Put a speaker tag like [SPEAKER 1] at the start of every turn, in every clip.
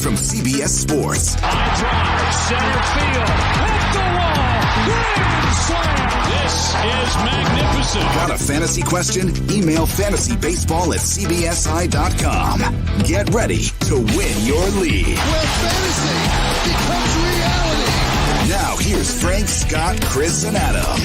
[SPEAKER 1] from CBS Sports.
[SPEAKER 2] High drive, center field, hit the wall, grand slam. This is magnificent.
[SPEAKER 1] Got a fantasy question? Email fantasybaseball@cbsi.com. Get ready to win your league.
[SPEAKER 3] Where fantasy becomes reality.
[SPEAKER 1] Now here's Frank, Scott, Chris, and Adam.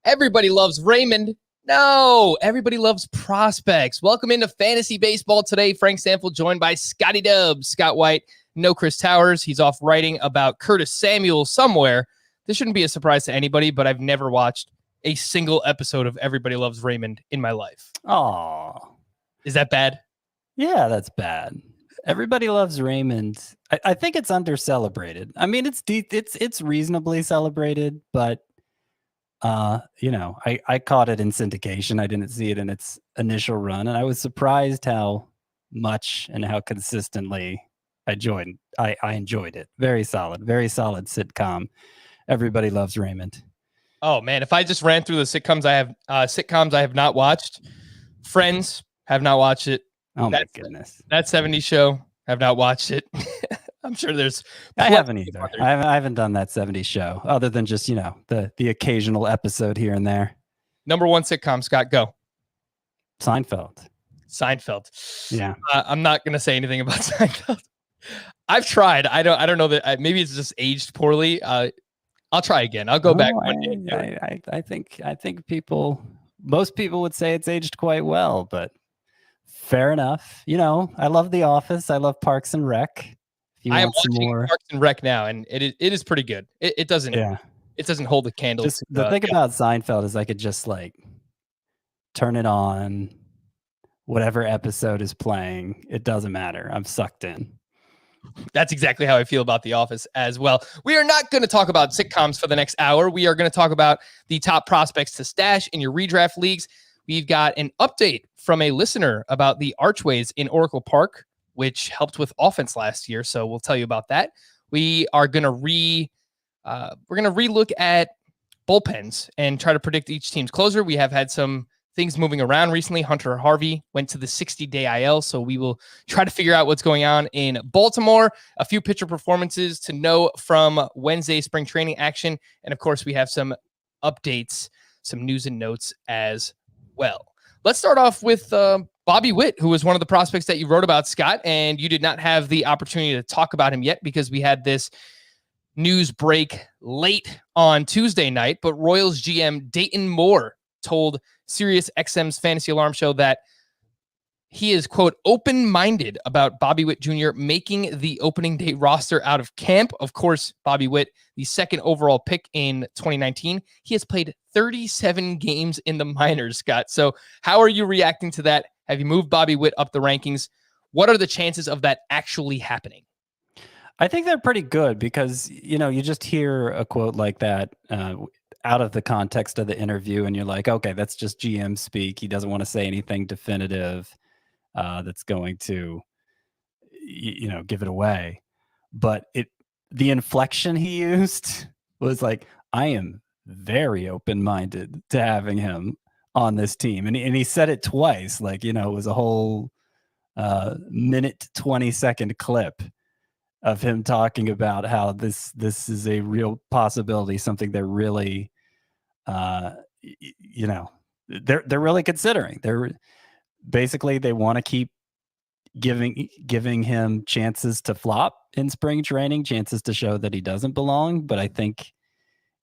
[SPEAKER 4] Everybody loves Raymond. No, everybody loves prospects. Welcome into Fantasy Baseball today. Frank Stanfield joined by Scotty Dubs, Scott White, no Chris Towers. He's off writing about Curtis Samuel somewhere. This shouldn't be a surprise to anybody, but I've never watched a single episode of Everybody Loves Raymond in my life.
[SPEAKER 5] Oh,
[SPEAKER 4] is that bad?
[SPEAKER 5] Yeah, that's bad. Everybody Loves Raymond. I think it's under celebrated. I mean, it's reasonably celebrated, but I caught it in syndication. I didn't see it in its initial run, and I was surprised how much and how consistently I enjoyed it. Very solid sitcom. Everybody Loves Raymond.
[SPEAKER 4] Oh man, if I just ran through the sitcoms I have not watched. Friends, have not watched it.
[SPEAKER 5] Oh my goodness.
[SPEAKER 4] That 70s show, have not watched it. I'm sure there's.
[SPEAKER 5] I haven't either. I haven't done that 70s show other than just, the occasional episode here and there.
[SPEAKER 4] Number one sitcom, Scott, go.
[SPEAKER 5] Seinfeld.
[SPEAKER 4] Yeah. I'm not going to say anything about Seinfeld. I've tried. I don't know that maybe it's just aged poorly. I'll try again. I'll go back one day.
[SPEAKER 5] I think most people would say it's aged quite well, but fair enough. I love The Office. I love Parks and Rec.
[SPEAKER 4] I am watching Parks and Rec now, and it is pretty good. It doesn't hold a candle.
[SPEAKER 5] The thing about Seinfeld is I could just turn it on, whatever episode is playing. It doesn't matter. I'm sucked in.
[SPEAKER 4] That's exactly how I feel about The Office as well. We are not going to talk about sitcoms for the next hour. We are going to talk about the top prospects to stash in your redraft leagues. We've got an update from a listener about the archways in Oracle Park, which helped with offense last year. So we'll tell you about that. We are going to relook at bullpens and try to predict each team's closer. We have had some things moving around recently. Hunter Harvey went to the 60-day IL, so we will try to figure out what's going on in Baltimore. A few pitcher performances to know from Wednesday spring training action. And of course, we have some updates, some news and notes as well. Let's start off with Bobby Witt, who was one of the prospects that you wrote about, Scott, and you did not have the opportunity to talk about him yet because we had this news break late on Tuesday night. But Royals GM Dayton Moore told Sirius XM's Fantasy Alarm Show that he is, quote, open-minded about Bobby Witt Jr. making the opening day roster out of camp. Of course, Bobby Witt, the second overall pick in 2019, he has played 37 games in the minors, Scott. So how are you reacting to that? Have you moved Bobby Witt up the rankings? What are the chances of that actually happening?
[SPEAKER 5] I think they're pretty good because, you just hear a quote like that out of the context of the interview and you're like, okay, that's just GM speak. He doesn't want to say anything definitive that's going to, give it away. But the inflection he used was like, I am very open-minded to having him on this team. And he said it twice, it was a whole minute, 20-second clip of him talking about how this is a real possibility, something they're really, they're really considering. They want to keep giving him chances to flop in spring training, chances to show that he doesn't belong. But I think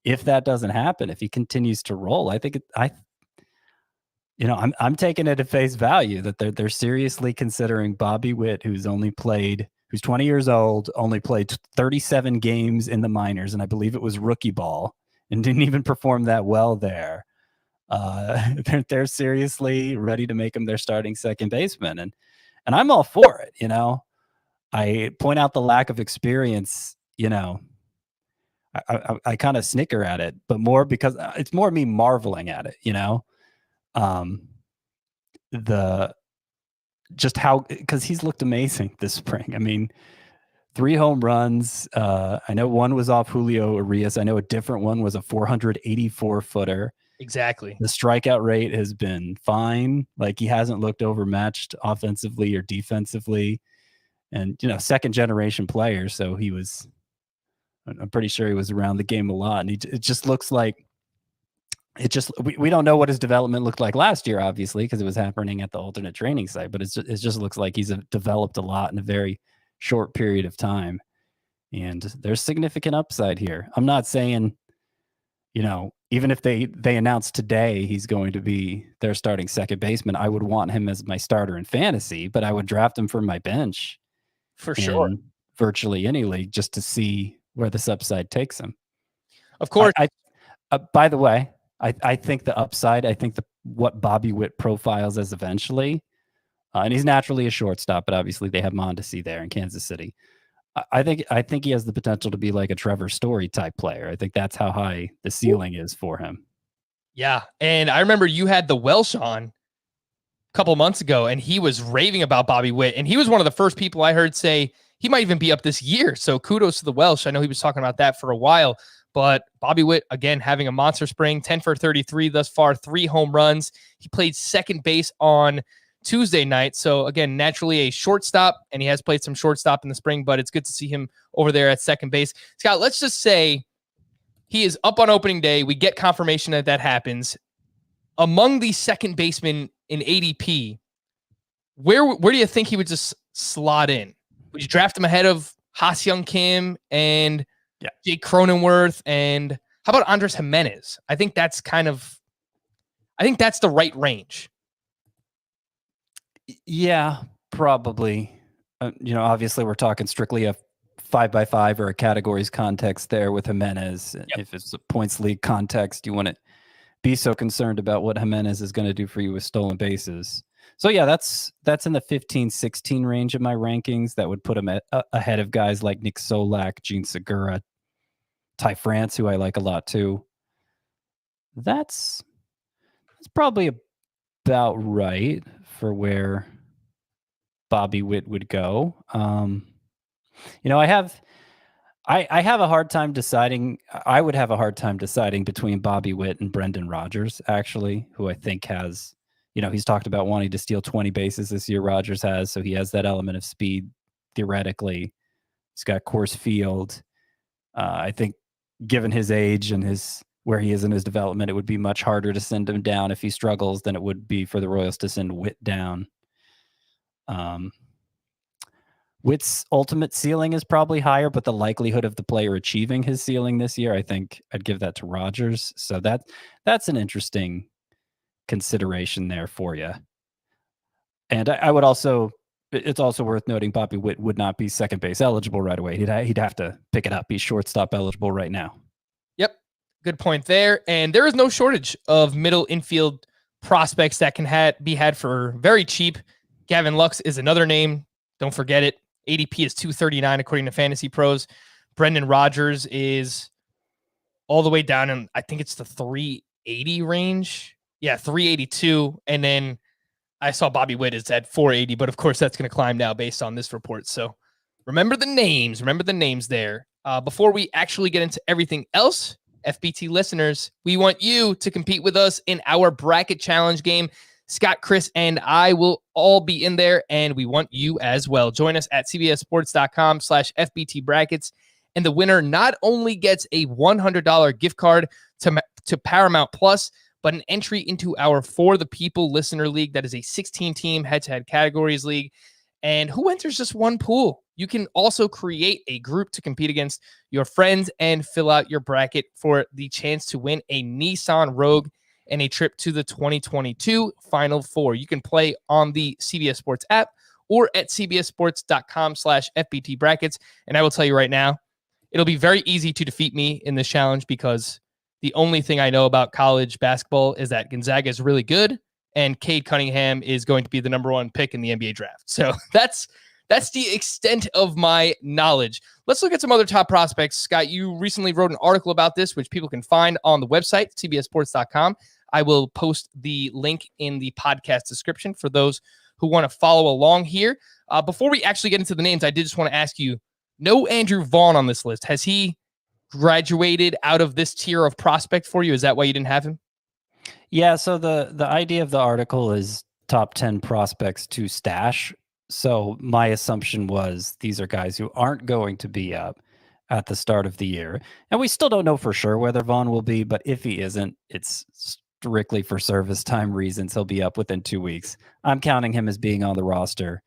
[SPEAKER 5] if that doesn't happen, if he continues to roll, I'm taking it at face value that they're seriously considering Bobby Witt, who's 20 years old, only played 37 games in the minors, and I believe it was rookie ball, and didn't even perform that well there. They're seriously ready to make him their starting second baseman, and I'm all for it. I point out the lack of experience. I kind of snicker at it, but more because it's more me marveling at it. Because he's looked amazing this spring. I mean, 3 home runs. I know one was off Julio Urias. I know a different one was a 484-footer.
[SPEAKER 4] Exactly.
[SPEAKER 5] The strikeout rate has been fine. Like, he hasn't looked overmatched offensively or defensively. And, second generation player. So I'm pretty sure he was around the game a lot. And it just looks like we don't know what his development looked like last year, obviously, because it was happening at the alternate training site, but it just looks like he's developed a lot in a very short period of time. And there's significant upside here. I'm not saying, even if they announce today he's going to be their starting second baseman, I would want him as my starter in fantasy, but I would draft him from my bench
[SPEAKER 4] for sure,
[SPEAKER 5] in virtually any league, just to see where this upside takes him.
[SPEAKER 4] Of course.
[SPEAKER 5] By the way, I think the upside, what Bobby Witt profiles as eventually, and he's naturally a shortstop, but obviously they have Mondesi there in Kansas City. I think he has the potential to be like a Trevor Story type player. I think that's how high the ceiling is for him.
[SPEAKER 4] Yeah. And I remember you had the Welsh on a couple months ago, and he was raving about Bobby Witt. And he was one of the first people I heard say he might even be up this year. So kudos to the Welsh. I know he was talking about that for a while, but Bobby Witt, again, having a monster spring, 10 for 33 thus far, 3 home runs. He played second base on Tuesday night. So again, naturally a shortstop, and he has played some shortstop in the spring, but it's good to see him over there at second base. Scott, let's just say he is up on opening day. We get confirmation that happens. Among the second basemen in ADP, where do you think he would just slot in? Would you draft him ahead of Ha-Seong Kim and Jake Cronenworth? And how about Andres Jimenez? I think that's the right range.
[SPEAKER 5] Yeah, probably. Obviously we're talking strictly a 5x5 or a categories context there with Jimenez. Yep. If it's a points league context, you wouldn't be so concerned about what Jimenez is going to do for you with stolen bases. So yeah, that's in the 15-16 range of my rankings. That would put him ahead of guys like Nick Solak, Gene Segura, Ty France, who I like a lot too. That's probably about right for where Bobby Witt would go. I have a hard time deciding. I would have a hard time deciding between Bobby Witt and Brendan Rodgers, actually, who I think has, he's talked about wanting to steal 20 bases this year. Rodgers has, so he has that element of speed theoretically. He's got course field. I think given his age and where he is in his development, it would be much harder to send him down if he struggles than it would be for the Royals to send Witt down. Witt's ultimate ceiling is probably higher, but the likelihood of the player achieving his ceiling this year, I think I'd give that to Rodgers. So that's an interesting consideration there for you. And I would also, it's also worth noting Bobby Witt would not be second base eligible right away. He'd have to pick it up. He's shortstop eligible right now.
[SPEAKER 4] Yep. Good point there. And there is no shortage of middle infield prospects that can be had for very cheap. Gavin Lux is another name. Don't forget it. ADP is 239 according to Fantasy Pros. Brendan Rodgers is all the way down in, I think it's the 380 range. Yeah, 382. And then I saw Bobby Witt is at 480, but of course that's going to climb now based on this report. So remember the names there. Before we actually get into everything else, FBT listeners, we want you to compete with us in our bracket challenge game. Scott, Chris, and I will all be in there, and we want you as well. Join us at cbssports.com/FBT brackets, and the winner not only gets a $100 gift card to Paramount Plus, but an entry into our For the People Listener League. That is a 16-team head-to-head categories league. And who enters just one pool? You can also create a group to compete against your friends and fill out your bracket for the chance to win a Nissan Rogue and a trip to the 2022 Final Four. You can play on the CBS Sports app or at cbssports.com/FBT brackets. And I will tell you right now, it'll be very easy to defeat me in this challenge because the only thing I know about college basketball is that Gonzaga is really good and Cade Cunningham is going to be the number 1 pick in the NBA draft. So that's the extent of my knowledge. Let's look at some other top prospects. Scott, you recently wrote an article about this, which people can find on the website, cbssports.com. I will post the link in the podcast description for those who want to follow along here. Before we actually get into the names, I did just want to ask you, No Andrew Vaughn on this list. Has he graduated out of this tier of prospect for you? Is that why you didn't have him?
[SPEAKER 5] Yeah, so the idea of the article is top 10 prospects to stash. So my assumption was these are guys who aren't going to be up at the start of the year. And we still don't know for sure whether Vaughn will be, but if he isn't, it's strictly for service time reasons. He'll be up within 2 weeks. I'm counting him as being on the roster.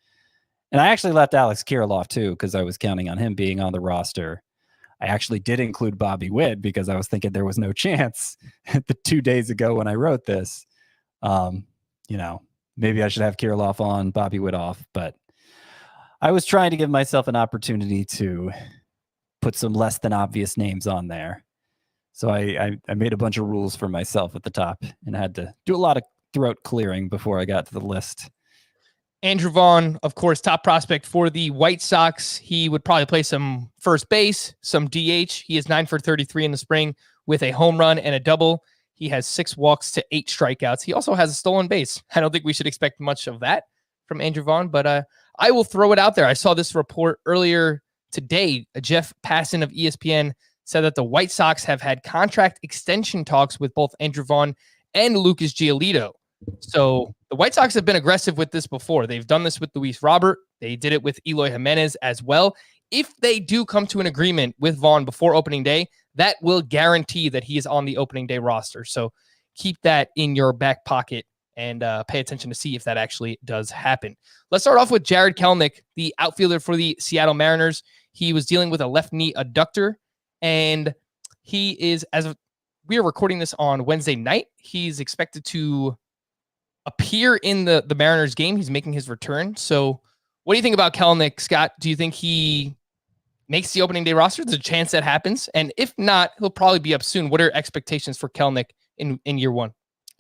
[SPEAKER 5] And I actually left Alex Kirilloff too, because I was counting on him being on the roster. I actually did include Bobby Witt because I was thinking there was no chance the 2 days ago when I wrote this. Maybe I should have Kirilloff on, Bobby Witt off, but I was trying to give myself an opportunity to put some less than obvious names on there. So I made a bunch of rules for myself at the top and had to do a lot of throat clearing before I got to the list.
[SPEAKER 4] Andrew Vaughn, of course, top prospect for the White Sox. He would probably play some first base, some DH. He is 9 for 33 in the spring with a home run and a double. He has 6 walks to 8 strikeouts. He also has a stolen base. I don't think we should expect much of that from Andrew Vaughn, but I will throw it out there. I saw this report earlier today. Jeff Passan of ESPN said that the White Sox have had contract extension talks with both Andrew Vaughn and Lucas Giolito. So the White Sox have been aggressive with this before. They've done this with Luis Robert. They did it with Eloy Jimenez as well. If they do come to an agreement with Vaughn before opening day, that will guarantee that he is on the opening day roster. So keep that in your back pocket and pay attention to see if that actually does happen. Let's start off with Jared Kelenic, the outfielder for the Seattle Mariners. He was dealing with a left knee adductor, and he is, as we are recording this on Wednesday night, he's expected to appear in the Mariners game. He's making his return. So what do you think about Kelenic, Scott? Do you think he makes the opening day roster? There's a chance that happens. And if not, he'll probably be up soon. What are expectations for Kelenic in year one?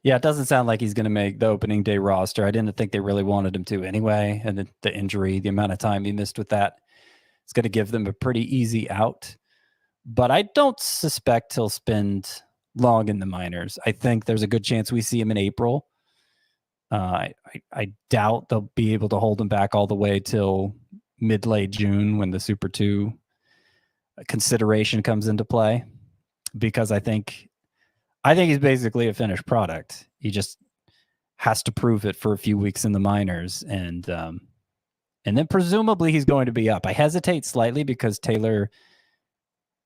[SPEAKER 5] Yeah, it doesn't sound like he's going to make the opening day roster. I didn't think they really wanted him to anyway. And the injury, the amount of time he missed with that, it's going to give them a pretty easy out. But I don't suspect he'll spend long in the minors. I think there's a good chance we see him in April. I doubt they'll be able to hold him back all the way till mid-late June when the Super 2 consideration comes into play, because I think he's basically a finished product. He just has to prove it for a few weeks in the minors, and then presumably he's going to be up. I hesitate slightly because Taylor,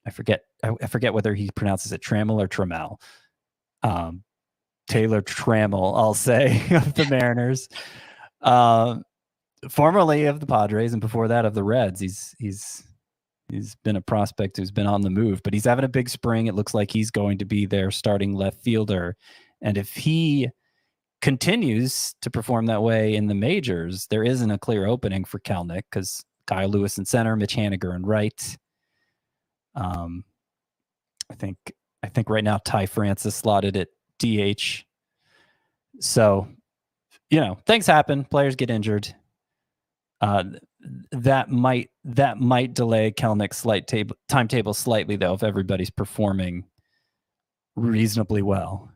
[SPEAKER 5] I forget whether he pronounces it Trammell or Trammell. Taylor Trammell, I'll say, of the Mariners, formerly of the Padres, and before that of the Reds. He's been a prospect who's been on the move, but he's having a big spring. It looks like he's going to be their starting left fielder, and if he continues to perform that way in the majors, there isn't a clear opening for Kelenic because Kyle Lewis in center, Mitch Haniger in right. I think right now Ty France slotted at DH. So, things happen. Players get injured. That might delay Kelenic's timetable slightly, though, if everybody's performing reasonably well.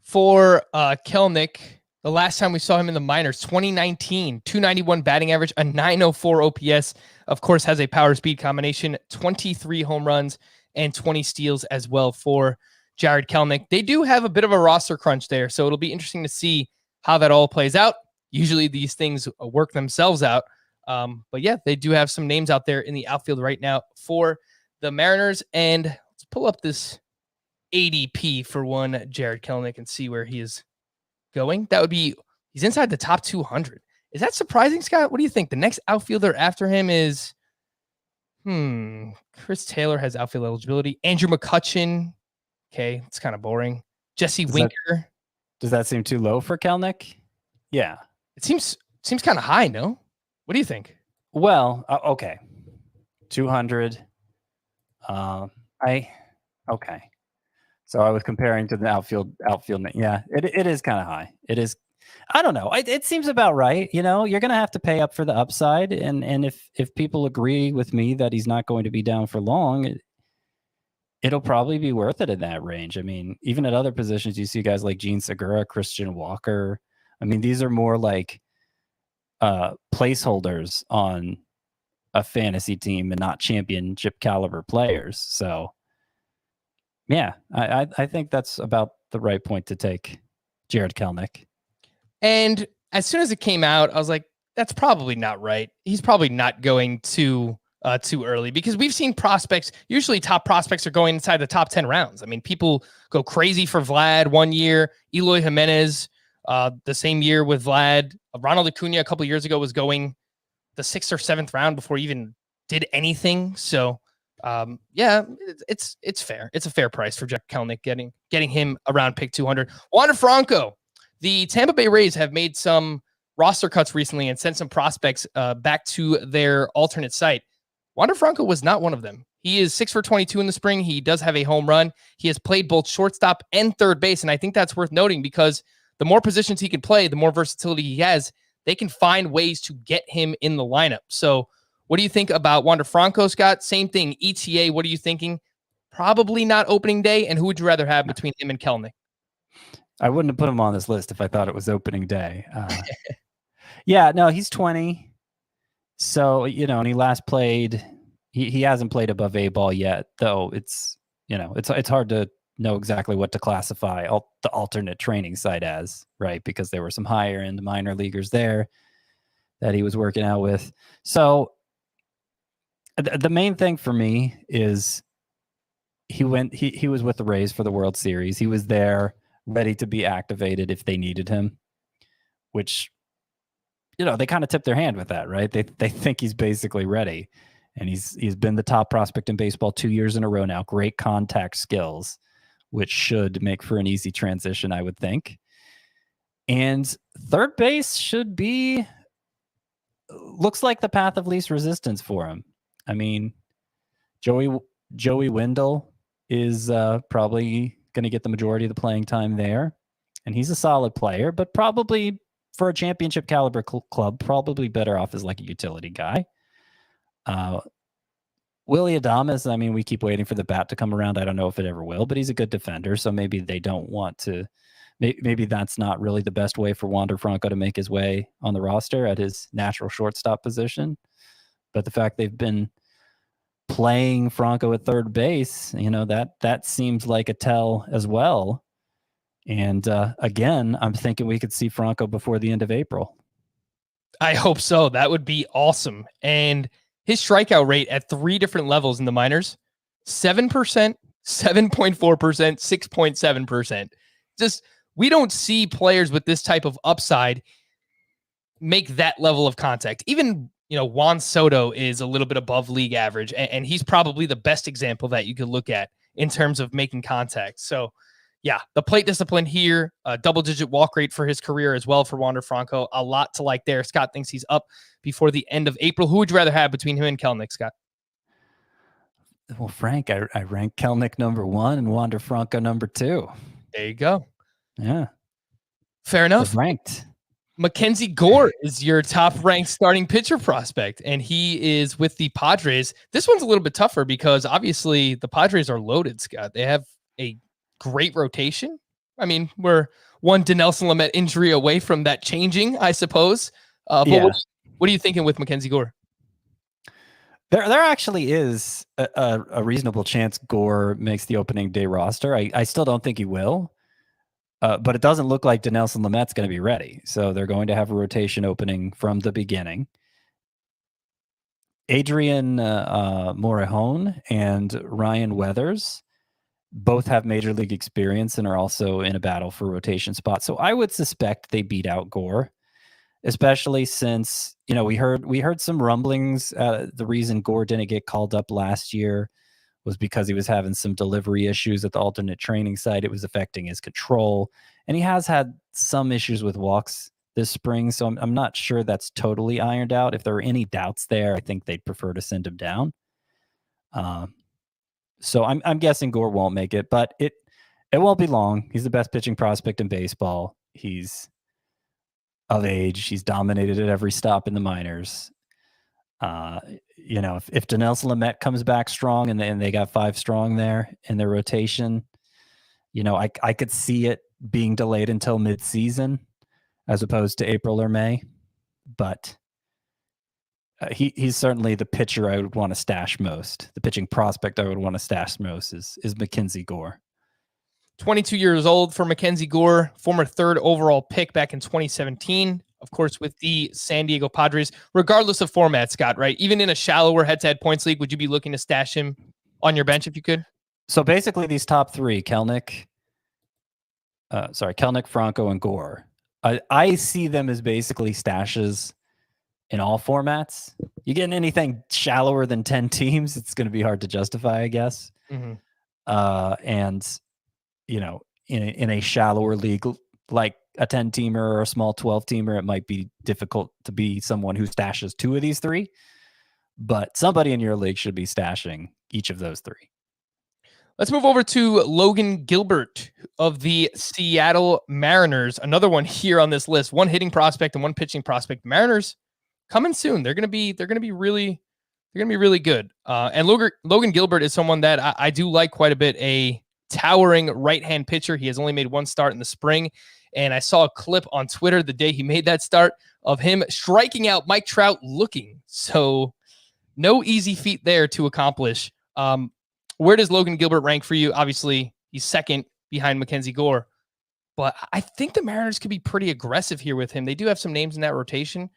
[SPEAKER 4] For Kelenic, the last time we saw him in the minors, 2019, 291 batting average, a 904 OPS. Of course, has a power speed combination, 23 home runs and 20 steals as well for Jared Kelenic. They do have a bit of a roster crunch there, so it'll be interesting to see how that all plays out. Usually these things work themselves out. But yeah, they do have some names out there in the outfield right now for the Mariners. And let's pull up this ADP for one Jared Kelenic and see where he is going. That would be, he's inside the top 200. Is that surprising, Scott? What do you think? The next outfielder after him is, Chris Taylor has outfield eligibility. Andrew McCutchen. Okay, it's kind of boring. Jesse Winker.
[SPEAKER 5] Does that seem too low for Kelenic? Yeah.
[SPEAKER 4] It seems kind of high, no? What do you think?
[SPEAKER 5] Well, okay. 200. Okay. So I was comparing to the outfield. Yeah, it is kind of high. It is. I don't know. It seems about right. You're going to have to pay up for the upside. And if people agree with me that he's not going to be down for long, it'll probably be worth it in that range. I mean, even at other positions, you see guys like Gene Segura, Christian Walker. I mean, these are more like placeholders on a fantasy team and not championship caliber players. So yeah, I think that's about the right point to take Jared Kelenic.
[SPEAKER 4] And as soon as it came out, I was like, that's probably not right. He's probably not going too early, because we've seen prospects, usually top prospects are going inside the top 10 rounds. I mean, people go crazy for Vlad one year, Eloy Jimenez, the same year with Vlad. Ronald Acuna a couple of years ago was going the 6th or 7th round before he even did anything. So yeah, it's fair. It's a fair price for Jack Kelenic, getting him around pick 200. Wander Franco. The Tampa Bay Rays have made some roster cuts recently and sent some prospects back to their alternate site. Wander Franco was not one of them. He is 6 for 22 in the spring. He does have a home run. He has played both shortstop and third base, and I think that's worth noting, because the more positions he can play, the more versatility he has. They can find ways to get him in the lineup. So what do you think about Wander Franco, Scott? Same thing, ETA, what are you thinking? Probably not opening day, and who would you rather have between him and Kelenic?
[SPEAKER 5] I wouldn't have put him on this list if I thought it was opening day. Yeah, no, he's 20. So, and he last played, he hasn't played above A ball yet, though it's hard to know exactly what to classify the alternate training site as, right? Because there were some higher end minor leaguers there that he was working out with. So the main thing for me is he was with the Rays for the World Series. He was there ready to be activated if they needed him, which, they kind of tip their hand with that, right? They think he's basically ready, and he's been the top prospect in baseball 2 years in a row now. Great contact skills, which should make for an easy transition, I would think. And third base looks like the path of least resistance for him. I mean, Joey Wendell is probably going to get the majority of the playing time there, and he's a solid player, but probably for a championship caliber club, probably better off as like a utility guy. Willy Adames, I mean, we keep waiting for the bat to come around. I don't know if it ever will, but he's a good defender, so maybe they don't want to. Maybe that's not really the best way for Wander Franco to make his way on the roster at his natural shortstop position. But the fact they've been playing Franco at third base, that seems like a tell as well. And again, I'm thinking we could see Franco before the end of April.
[SPEAKER 4] I hope so. That would be awesome. And his strikeout rate at 3 different levels in the minors, 7%, 7.4%, 6.7%. Just, we don't see players with this type of upside make that level of contact. Even, Juan Soto is a little bit above league average, and he's probably the best example that you could look at in terms of making contact. So yeah, the plate discipline here, a double-digit walk rate for his career as well for Wander Franco. A lot to like there. Scott thinks he's up before the end of April. Who would you rather have between him and Kelenic, Scott?
[SPEAKER 5] Well, Frank, I rank Kelenic number 1 and Wander Franco number 2.
[SPEAKER 4] There you go.
[SPEAKER 5] Yeah.
[SPEAKER 4] Fair enough.
[SPEAKER 5] They're ranked.
[SPEAKER 4] Mackenzie Gore is your top-ranked starting pitcher prospect, and he is with the Padres. This one's a little bit tougher because obviously the Padres are loaded, Scott. They have a great rotation. I mean, we're one Dinelson Lamet injury away from that changing, I suppose. But
[SPEAKER 5] yeah.
[SPEAKER 4] What are you thinking with Mackenzie Gore?
[SPEAKER 5] There actually is a reasonable chance Gore makes the opening day roster. I still don't think he will, but it doesn't look like Dinelson Lamet's going to be ready. So they're going to have a rotation opening from the beginning. Adrian Morejon and Ryan Weathers both have major league experience and are also in a battle for rotation spots. So I would suspect they beat out Gore, especially since, we heard some rumblings. The reason Gore didn't get called up last year was because he was having some delivery issues at the alternate training site. It was affecting his control, and he has had some issues with walks this spring. So I'm not sure that's totally ironed out. If there are any doubts there, I think they'd prefer to send him down. So I'm guessing Gore won't make it, but it won't be long. He's the best pitching prospect in baseball. He's of age. He's dominated at every stop in the minors. If Dinelson Lamet comes back strong and they got 5 strong there in their rotation, I could see it being delayed until mid-season as opposed to April or May. But He's certainly the pitcher I would want to stash most. The pitching prospect I would want to stash most is Mackenzie Gore.
[SPEAKER 4] 22 years old for Mackenzie Gore, former 3rd overall pick back in 2017. Of course, with the San Diego Padres, regardless of format, Scott, right? Even in a shallower head-to-head points league, would you be looking to stash him on your bench if you could?
[SPEAKER 5] So basically these top 3, Kelenic, Franco, and Gore, I see them as basically stashes in all formats. You get anything shallower than 10 teams, it's going to be hard to justify, I guess.
[SPEAKER 4] Mm-hmm.
[SPEAKER 5] And, in a shallower league, like a 10-teamer or a small 12-teamer, it might be difficult to be someone who stashes 2 of these 3. But somebody in your league should be stashing each of those 3.
[SPEAKER 4] Let's move over to Logan Gilbert of the Seattle Mariners. Another one here on this list. One hitting prospect and one pitching prospect. Mariners coming soon. They're gonna be really good. And Logan Gilbert is someone that I do like quite a bit. A towering right-hand pitcher. He has only made 1 start in the spring, and I saw a clip on Twitter the day he made that start of him striking out Mike Trout looking. So no easy feat there to accomplish. Where does Logan Gilbert rank for you? Obviously, he's 2nd behind Mackenzie Gore, but I think the Mariners could be pretty aggressive here with him. They do have some names in that rotation,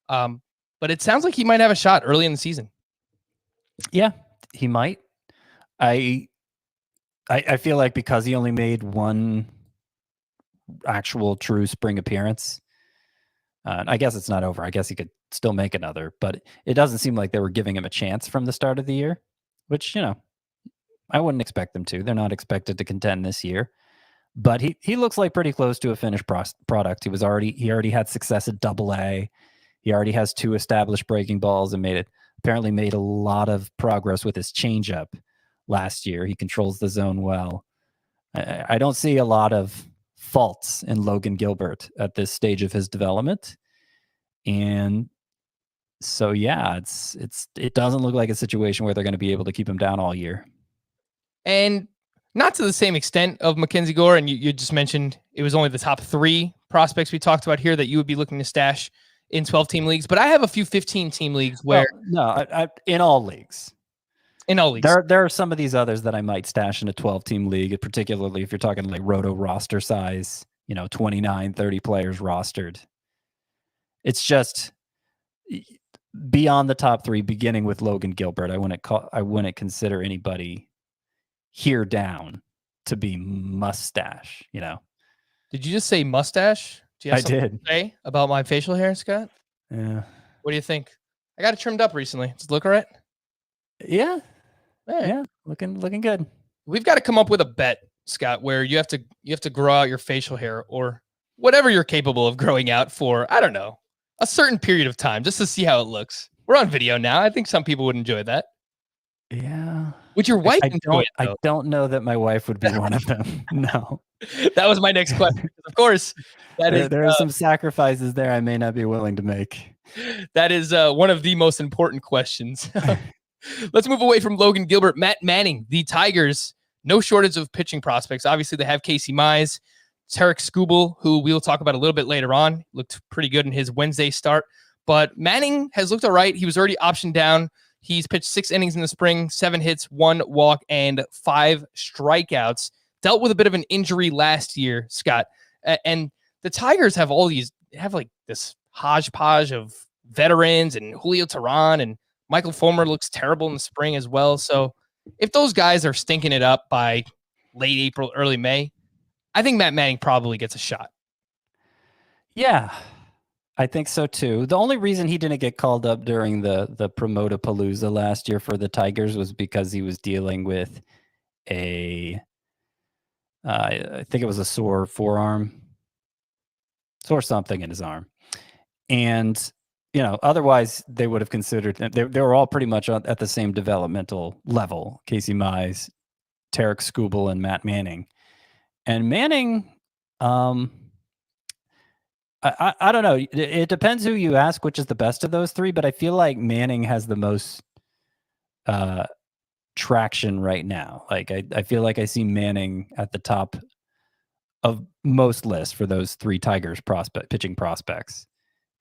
[SPEAKER 4] but it sounds like he might have a shot early in the season.
[SPEAKER 5] Yeah, he might. I feel like because he only made 1 actual true spring appearance, I guess it's not over. I guess he could still make another, but it doesn't seem like they were giving him a chance from the start of the year, which, I wouldn't expect them to. They're not expected to contend this year, but he looks like pretty close to a finished product. He already had success at Double-A. He already has 2 established breaking balls and apparently made a lot of progress with his changeup last year. He controls the zone well. I don't see a lot of faults in Logan Gilbert at this stage of his development. And so, yeah, it doesn't look like a situation where they're going to be able to keep him down all year.
[SPEAKER 4] And not to the same extent of Mackenzie Gore, and you just mentioned it was only the top 3 prospects we talked about here that you would be looking to stash in 12-team leagues, but I have a few 15-team leagues where...
[SPEAKER 5] I in all leagues.
[SPEAKER 4] In all leagues.
[SPEAKER 5] There are some of these others that I might stash in a 12-team league, particularly if you're talking like roto roster size, 29, 30 players rostered. It's just beyond the top 3, beginning with Logan Gilbert. I wouldn't consider anybody here down to be mustache,
[SPEAKER 4] Did you just say mustache? Do you have something to say about my facial hair, Scott?
[SPEAKER 5] Yeah.
[SPEAKER 4] What do you think? I got it trimmed up recently. Does it look all right?
[SPEAKER 5] Yeah.
[SPEAKER 4] Right.
[SPEAKER 5] Yeah. Looking good.
[SPEAKER 4] We've got to come up with a bet, Scott, where you have to grow out your facial hair or whatever you're capable of growing out for, I don't know, a certain period of time just to see how it looks. We're on video now. I think some people would enjoy that.
[SPEAKER 5] Yeah.
[SPEAKER 4] Would your wife enjoy it,
[SPEAKER 5] I don't know that my wife would be one of them. No.
[SPEAKER 4] That was my next question. Of course,
[SPEAKER 5] there are some sacrifices there I may not be willing to make.
[SPEAKER 4] That is one of the most important questions. Let's move away from Logan Gilbert. Matt Manning, the Tigers, no shortage of pitching prospects. Obviously, they have Casey Mize, Tarek Skubal, who we'll talk about a little bit later on. Looked pretty good in his Wednesday start. But Manning has looked all right. He was already optioned down. He's pitched 6 innings in the spring, 7 hits, 1 walk, and 5 strikeouts. Dealt with a bit of an injury last year, Scott. And the Tigers have like this hodgepodge of veterans, and Julio Teheran and Michael Fulmer looks terrible in the spring as well. So if those guys are stinking it up by late April, early May, I think Matt Manning probably gets a shot.
[SPEAKER 5] Yeah, I think so too. The only reason he didn't get called up during the Promoter-Palooza last year for the Tigers was because he was dealing with I think it was a sore forearm, sore something in his arm. And, otherwise they would have considered, they were all pretty much at the same developmental level. Casey Mize, Tarek Skubal, and Matt Manning. And Manning, I don't know. It depends who you ask, which is the best of those 3, but I feel like Manning has the most traction right now. Like I feel like I see Manning at the top of most lists for those 3 Tigers pitching prospects.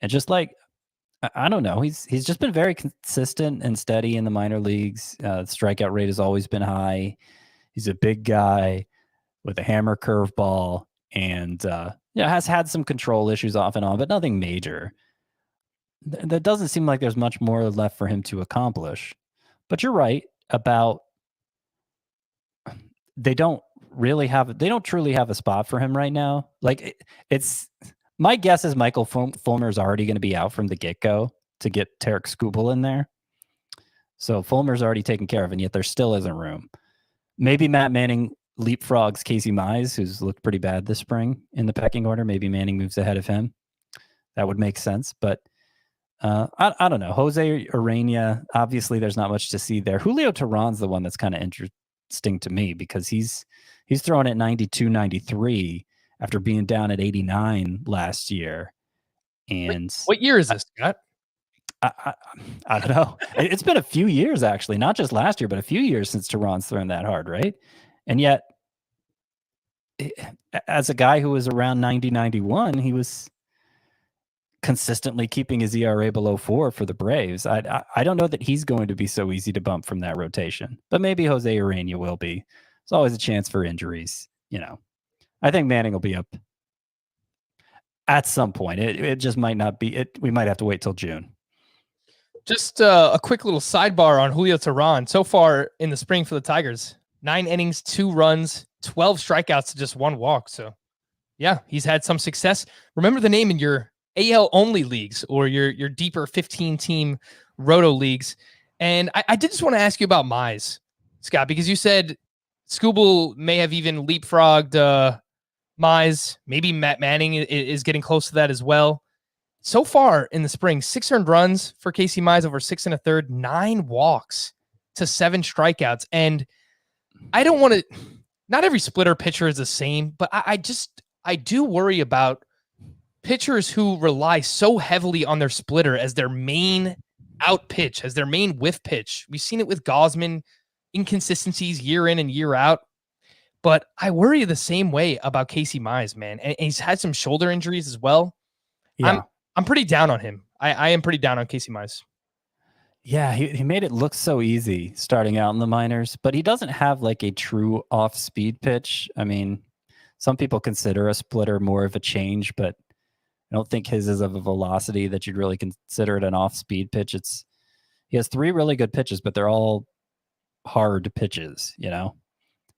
[SPEAKER 5] And just like, I don't know. He's just been very consistent and steady in the minor leagues. Strikeout rate has always been high. He's a big guy with a hammer curveball, and has had some control issues off and on, but nothing major. That doesn't seem like there's much more left for him to accomplish. But you're right about they don't truly have a spot for him right now. Like it's my guess is Michael Fulmer is already going to be out from the get-go to get Tarek Skubal in there. So Fulmer's already taken care of, and yet there still isn't room. Maybe Matt Manning leapfrogs Casey Mize, who's looked pretty bad this spring in the pecking order. Maybe Manning moves ahead of him. That would make sense, but I don't know. Jose Urena, obviously there's not much to see there. Julio Teheran's the one that's kind of interesting to me because he's throwing at 92, 93 after being down at 89 last year. And
[SPEAKER 4] what year is this, Scott?
[SPEAKER 5] I don't know. It's been a few years, actually, not just last year, but a few years since Teheran's thrown that hard, right? And yet, as a guy who was around 90, 91, he was consistently keeping his ERA below 4 for the Braves. I don't know that he's going to be so easy to bump from that rotation, but maybe Jose Urena will be. There's always a chance for injuries, I think Manning will be up at some point. It just might not be. We might have to wait till June.
[SPEAKER 4] Just a quick little sidebar on Julio Teheran. So far in the spring for the Tigers, 9 innings, 2 runs, 12 strikeouts to just 1 walk. So, yeah, he's had some success. Remember the name in your AL only leagues or your deeper 15-team roto leagues. And I did just want to ask you about Mize, Scott, because you said Skubal may have even leapfrogged Mize. Maybe Matt Manning is getting close to that as well. So far in the spring, 6 earned runs for Casey Mize over 6 1/3, 9 walks to 7 strikeouts. And I don't want to, not every splitter pitcher is the same, but I do worry about pitchers who rely so heavily on their splitter as their main out pitch, as their main whiff pitch. We've seen it with Gausman, inconsistencies year in and year out. But I worry the same way about Casey Mize, man. And he's had some shoulder injuries as well.
[SPEAKER 5] Yeah.
[SPEAKER 4] I'm pretty down on him. I am pretty down on Casey Mize.
[SPEAKER 5] Yeah, he made it look so easy starting out in the minors, but he doesn't have like a true off-speed pitch. I mean, some people consider a splitter more of a change, but I don't think his is of a velocity that you'd really consider it an off-speed pitch. He has 3 really good pitches, but they're all hard pitches,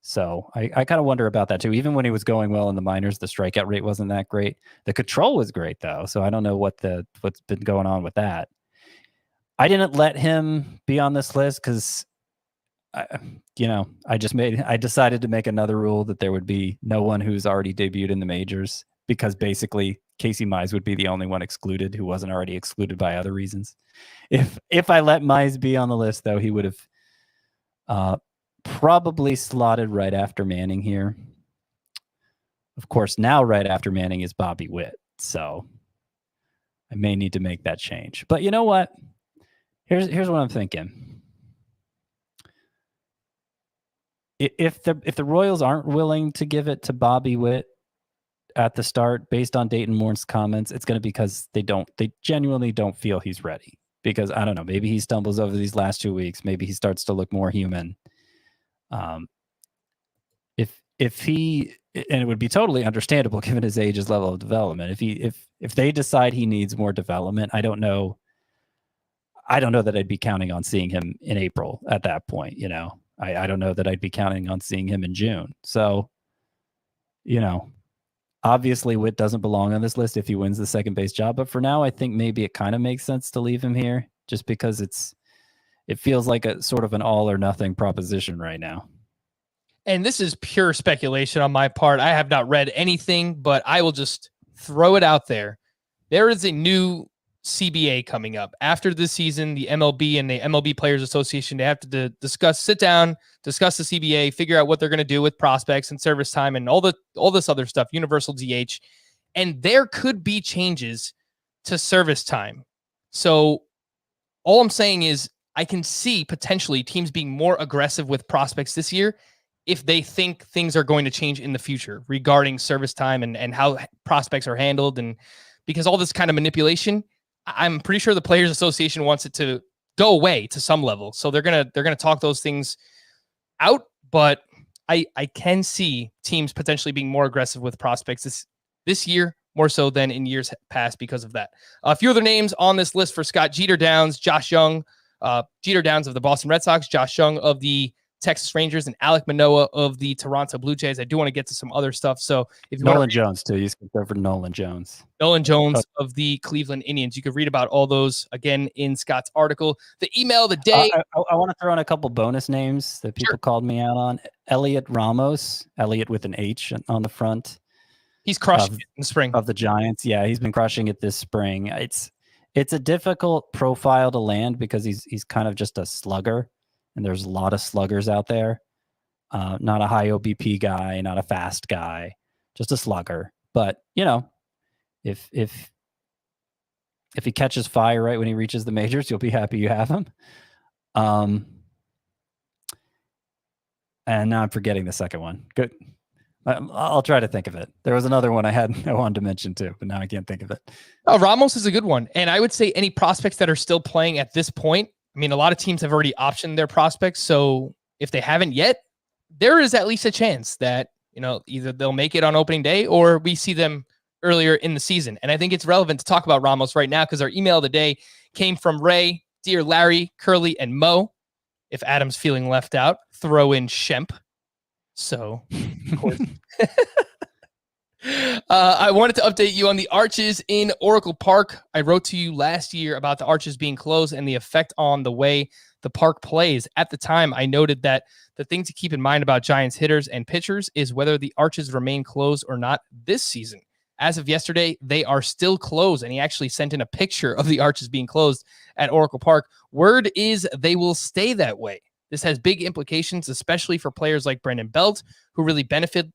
[SPEAKER 5] So I kind of wonder about that too. Even when he was going well in the minors, the strikeout rate wasn't that great. The control was great though, so I don't know what's been going on with that. I didn't let him be on this list because, I decided to make another rule that there would be no one who's already debuted in the majors because basically Casey Mize would be the only one excluded who wasn't already excluded by other reasons. If I let Mize be on the list though, he would have probably slotted right after Manning here. Of course, now right after Manning is Bobby Witt, so I may need to make that change. But you know what? Here's what I'm thinking. If the Royals aren't willing to give it to Bobby Witt at the start, based on Dayton Moore's comments, it's going to be because they genuinely don't feel he's ready. Because I don't know, maybe he stumbles over these last 2 weeks. Maybe he starts to look more human. If he, and it would be totally understandable given his age, his level of development. If they decide he needs more development, I don't know that I'd be counting on seeing him in April at that point. I don't know that I'd be counting on seeing him in June. So, obviously Witt doesn't belong on this list if he wins the second base job. But for now, I think maybe it kind of makes sense to leave him here just because it feels like a sort of an all or nothing proposition right now.
[SPEAKER 4] And this is pure speculation on my part. I have not read anything, but I will just throw it out there. There is a new CBA coming up after this season. The MLB and the MLB Players Association, they have to sit down, discuss the CBA, figure out what they're going to do with prospects and service time and all this other stuff, universal DH. And there could be changes to service time. So all I'm saying is I can see potentially teams being more aggressive with prospects this year if they think things are going to change in the future regarding service time and how prospects are handled. And because all this kind of manipulation, I'm pretty sure the Players Association wants it to go away to some level. So they're gonna talk those things out. But I can see teams potentially being more aggressive with prospects this year, more so than in years past because of that. A few other names on this list for Scott: Jeter Downs, Josh Young, Jeter Downs of the Boston Red Sox, Josh Young of the Texas Rangers, and Alek Manoah of the Toronto Blue Jays. I do want to get to some other stuff. So if you
[SPEAKER 5] Nolan Jones too, you skipped over Nolan Jones.
[SPEAKER 4] Nolan Jones of the Cleveland Indians. You can read about all those again in Scott's article. The email of the day.
[SPEAKER 5] I want to throw in a couple bonus names that people called me out on. Elliot Ramos, Elliot with an H on the front.
[SPEAKER 4] He's crushing it in the spring.
[SPEAKER 5] Of the Giants. Yeah, he's been crushing it this spring. It's a difficult profile to land because he's kind of just a slugger, and there's a lot of sluggers out there. Not a high OBP guy, not a fast guy, just a slugger. But, you know, if he catches fire right when he reaches the majors, you'll be happy you have him. And now I'm forgetting the second one. Good. I'll try to think of it. There was another one I wanted to mention too, but now I can't think of it.
[SPEAKER 4] Oh, Ramos is a good one. And I would say any prospects that are still playing at this point, I mean, a lot of teams have already optioned their prospects. So if they haven't yet, there is at least a chance that, you know, either they'll make it on opening day or we see them earlier in the season. And I think it's relevant to talk about Ramos right now because our email of the day came from Ray, Dear Larry, Curly, and Mo. If Adam's feeling left out, throw in Shemp. So, of course. I wanted to update you on the arches in Oracle Park. I wrote to you last year about the arches being closed and the effect on the way the park plays. At the time, I noted that the thing to keep in mind about Giants hitters and pitchers is whether the arches remain closed or not this season. As of yesterday, they are still closed, and he actually sent in a picture of the arches being closed at Oracle Park. Word is they will stay that way. This has big implications, especially for players like Brandon Belt, who really benefited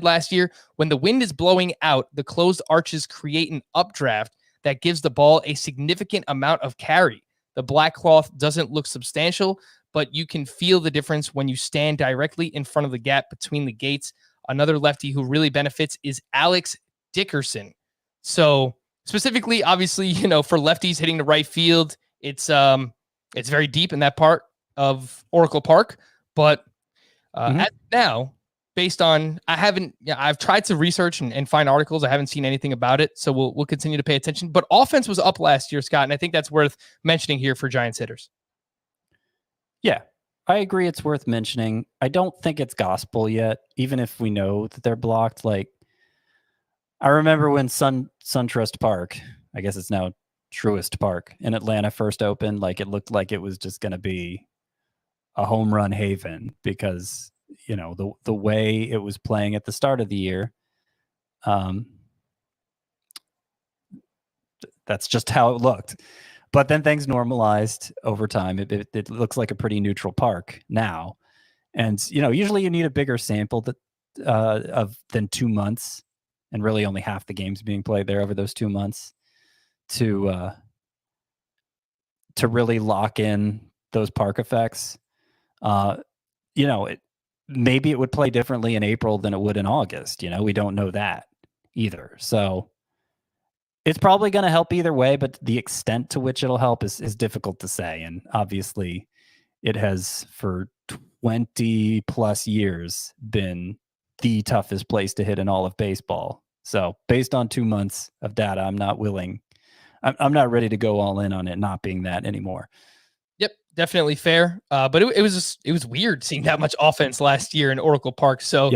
[SPEAKER 4] last year. When the wind is blowing out, the closed arches create an updraft that gives the ball a significant amount of carry. The black cloth doesn't look substantial, but you can feel the difference when you stand directly in front of the gap between the gates. Another lefty who really benefits is Alex Dickerson. So specifically, obviously, you know, for lefties hitting the right field, it's very deep in that part of Oracle Park. But as now, based on, I've tried to research and find articles. I haven't seen anything about it. So we'll continue to pay attention. But offense was up last year, Scott, and I think that's worth mentioning here for Giants hitters.
[SPEAKER 5] Yeah, I agree. It's worth mentioning. I don't think it's gospel yet, even if we know that they're blocked. Like, I remember when SunTrust Park, I guess it's now Truist Park in Atlanta first opened, like it looked like it was just going to be a home run haven because, you know, the way it was playing at the start of the year, that's just how it looked. But then things normalized over time. It looks like a pretty neutral park now. And, you know, usually you need a bigger sample than 2 months, and really only half the games being played there over those 2 months to really lock in those park effects. You know, maybe it would play differently in April than it would in August. You know, we don't know that either. So it's probably going to help either way, but the extent to which it'll help is difficult to say. And obviously it has for 20 plus years been the toughest place to hit in all of baseball. So based on 2 months of data, I'm not ready to go all in on it not being that anymore.
[SPEAKER 4] Yep, definitely fair. But it was weird seeing that much offense last year in Oracle Park. So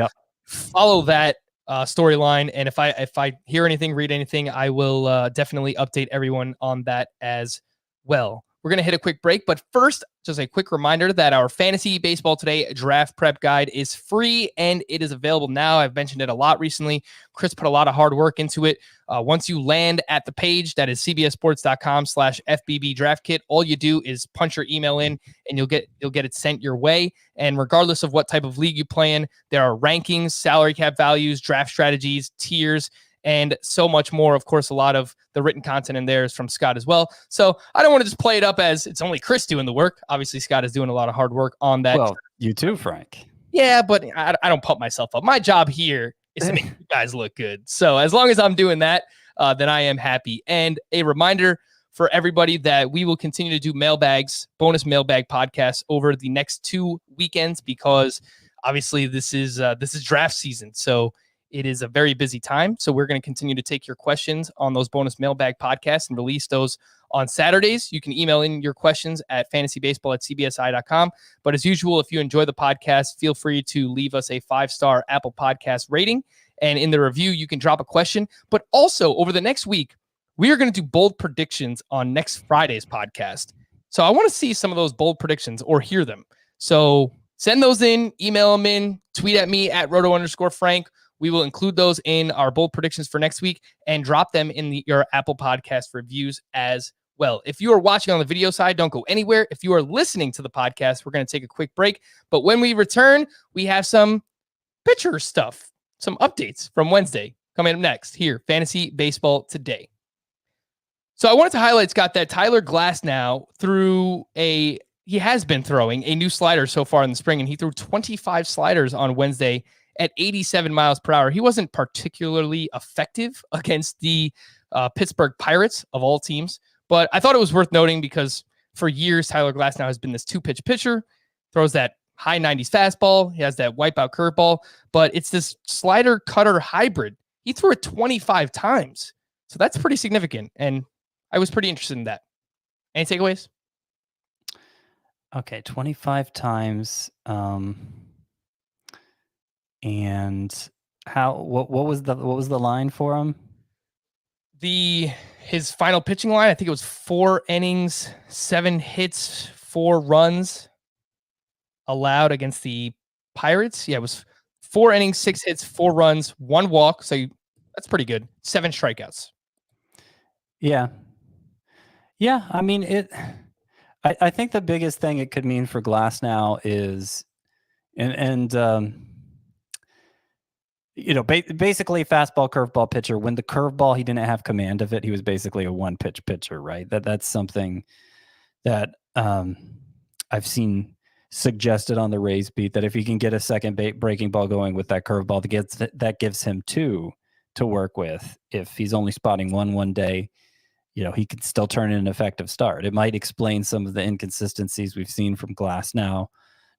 [SPEAKER 4] follow that storyline, and if I hear anything, read anything, I will definitely update everyone on that as well. We're going to hit a quick break, but first, just a quick reminder that our Fantasy Baseball Today Draft Prep Guide is free, and it is available now. I've mentioned it a lot recently. Chris put a lot of hard work into it. Once you land at the page, that is cbssports.com/FBB Draft Kit, all you do is punch your email in, and you'll get it sent your way. And regardless of what type of league you play in, there are rankings, salary cap values, draft strategies, tiers, and so much more. Of course, a lot of the written content in there is from Scott as well. So I don't want to just play it up as it's only Chris doing the work. Obviously, Scott is doing a lot of hard work on that.
[SPEAKER 5] Well, you too, Frank.
[SPEAKER 4] Yeah, but I don't pump myself up. My job here is to make you guys look good. So as long as I'm doing that, then I am happy. And a reminder for everybody that we will continue to do mailbags, bonus mailbag podcasts over the next 2 weekends, because obviously this is draft season. So it is a very busy time. So we're going to continue to take your questions on those bonus mailbag podcasts and release those on Saturdays. You can email in your questions at fantasybaseball@cbsi.com. But as usual, if you enjoy the podcast, feel free to leave us a 5-star Apple Podcast rating. And in the review, you can drop a question. But also over the next week, we are going to do bold predictions on next Friday's podcast. So I want to see some of those bold predictions or hear them. So send those in, email them in, tweet at me at roto_Frank. We will include those in our bold predictions for next week and drop them in your Apple Podcast reviews as well. If you are watching on the video side, don't go anywhere. If you are listening to the podcast, we're going to take a quick break. But when we return, we have some pitcher stuff, some updates from Wednesday coming up next here, Fantasy Baseball Today. So I wanted to highlight, Scott, that Tyler Glasnow he has been throwing a new slider so far in the spring, and he threw 25 sliders on Wednesday at 87 miles per hour. He wasn't particularly effective against the Pittsburgh Pirates of all teams, but I thought it was worth noting because for years, Tyler Glasnow has been this 2-pitch pitcher, throws that high 90s fastball. He has that wipeout curveball, but it's this slider cutter hybrid. He threw it 25 times. So that's pretty significant. And I was pretty interested in that. Any takeaways?
[SPEAKER 5] Okay, 25 times. And what was the line for him?
[SPEAKER 4] His final pitching line, I think it was 4 innings, 7 hits, 4 runs allowed against the Pirates. Yeah, it was 4 innings, 6 hits, 4 runs, 1 walk. So that's pretty good. 7 strikeouts.
[SPEAKER 5] Yeah. I mean, I think the biggest thing it could mean for Glasnow is, basically fastball, curveball pitcher. When the curveball, he didn't have command of it. He was basically a 1-pitch pitcher, right? That's something that I've seen suggested on the Rays beat, that if he can get a second breaking ball going with that curveball, that gives him 2 to work with. If he's only spotting one day, he could still turn in an effective start. It might explain some of the inconsistencies we've seen from Glasnow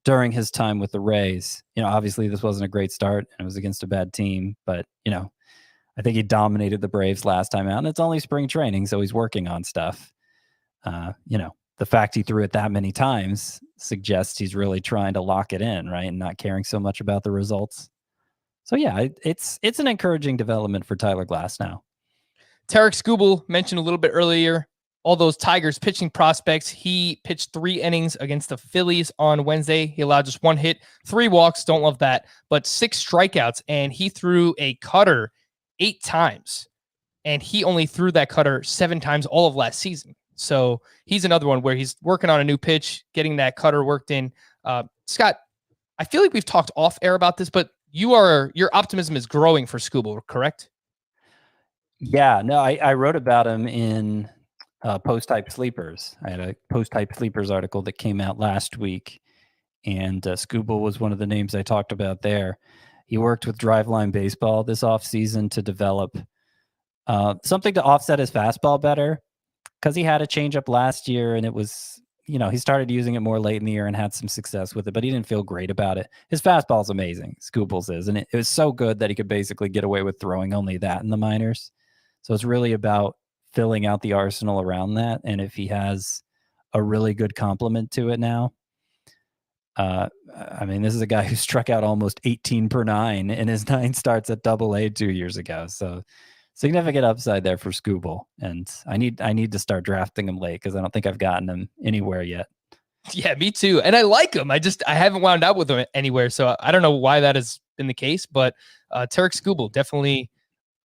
[SPEAKER 5] during his time with the Rays. Obviously this wasn't a great start and it was against a bad team, but I think he dominated the Braves last time out, and it's only spring training, so he's working on stuff. The fact he threw it that many times suggests he's really trying to lock it in, right, and not caring so much about the results. So yeah, it's an encouraging development for Tyler Glasnow.
[SPEAKER 4] Tarek Skubal mentioned a little bit earlier, all those Tigers pitching prospects. He pitched 3 innings against the Phillies on Wednesday. He allowed just 1 hit, 3 walks. Don't love that, but 6 strikeouts, and he threw a cutter 8 times, and he only threw that cutter 7 times all of last season. So he's another one where he's working on a new pitch, getting that cutter worked in. Scott, I feel like we've talked off air about this, but your optimism is growing for Skubal, correct?
[SPEAKER 5] Yeah, no, I wrote about him in Post Type Sleepers. I had a Post Type Sleepers article that came out last week, and Skubal was one of the names I talked about there. He worked with Driveline Baseball this offseason to develop something to offset his fastball better, because he had a changeup last year, and it was, he started using it more late in the year and had some success with it, but he didn't feel great about it. His fastball is amazing, Skubal's is, and it was so good that he could basically get away with throwing only that in the minors. So it's really about filling out the arsenal around that. And if he has a really good complement to it now, this is a guy who struck out almost 18 per 9 in his 9 starts at AA 2 years ago. So significant upside there for Skubal. And I need to start drafting him late, because I don't think I've gotten him anywhere yet.
[SPEAKER 4] Yeah, me too. And I like him. I haven't wound up with him anywhere. So I don't know why that has been the case, but Tarek Skubal, definitely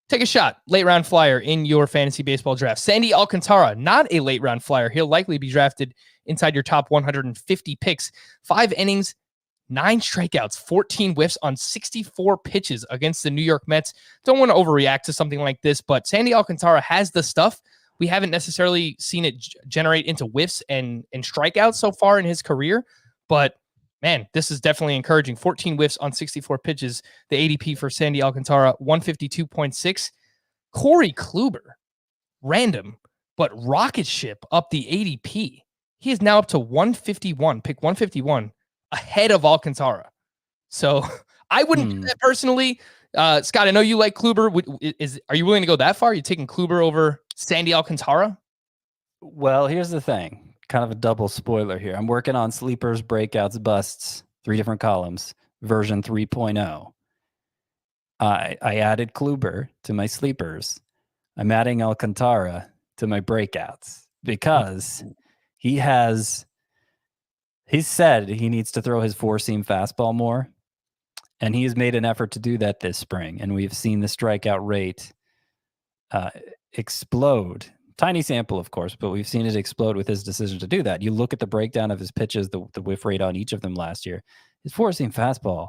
[SPEAKER 4] take a shot. Late round flyer in your fantasy baseball draft. Sandy Alcantara, not a late round flyer. He'll likely be drafted inside your top 150 picks. 5 innings, 9 strikeouts, 14 whiffs on 64 pitches against the New York Mets. Don't want to overreact to something like this, but Sandy Alcantara has the stuff. We haven't necessarily seen it generate into whiffs and strikeouts so far in his career, but man, this is definitely encouraging. 14 whiffs on 64 pitches. The ADP for Sandy Alcantara, 152.6. Corey Kluber, random, but rocket ship up the ADP. He is now up to 151, pick 151, ahead of Alcantara. So I wouldn't do that personally. Scott, I know you like Kluber. Are you willing to go that far? Are you taking Kluber over Sandy Alcantara?
[SPEAKER 5] Well, here's the thing. Kind of a double spoiler here. I'm working on sleepers, breakouts, busts, 3 different columns, version 3.0. I added Kluber to my sleepers. I'm adding Alcantara to my breakouts because he said he needs to throw his 4-seam fastball more. And he has made an effort to do that this spring. And we've seen the strikeout rate explode. Tiny sample, of course, but we've seen it explode with his decision to do that. You look at the breakdown of his pitches, the whiff rate on each of them last year. His 4-seam fastball,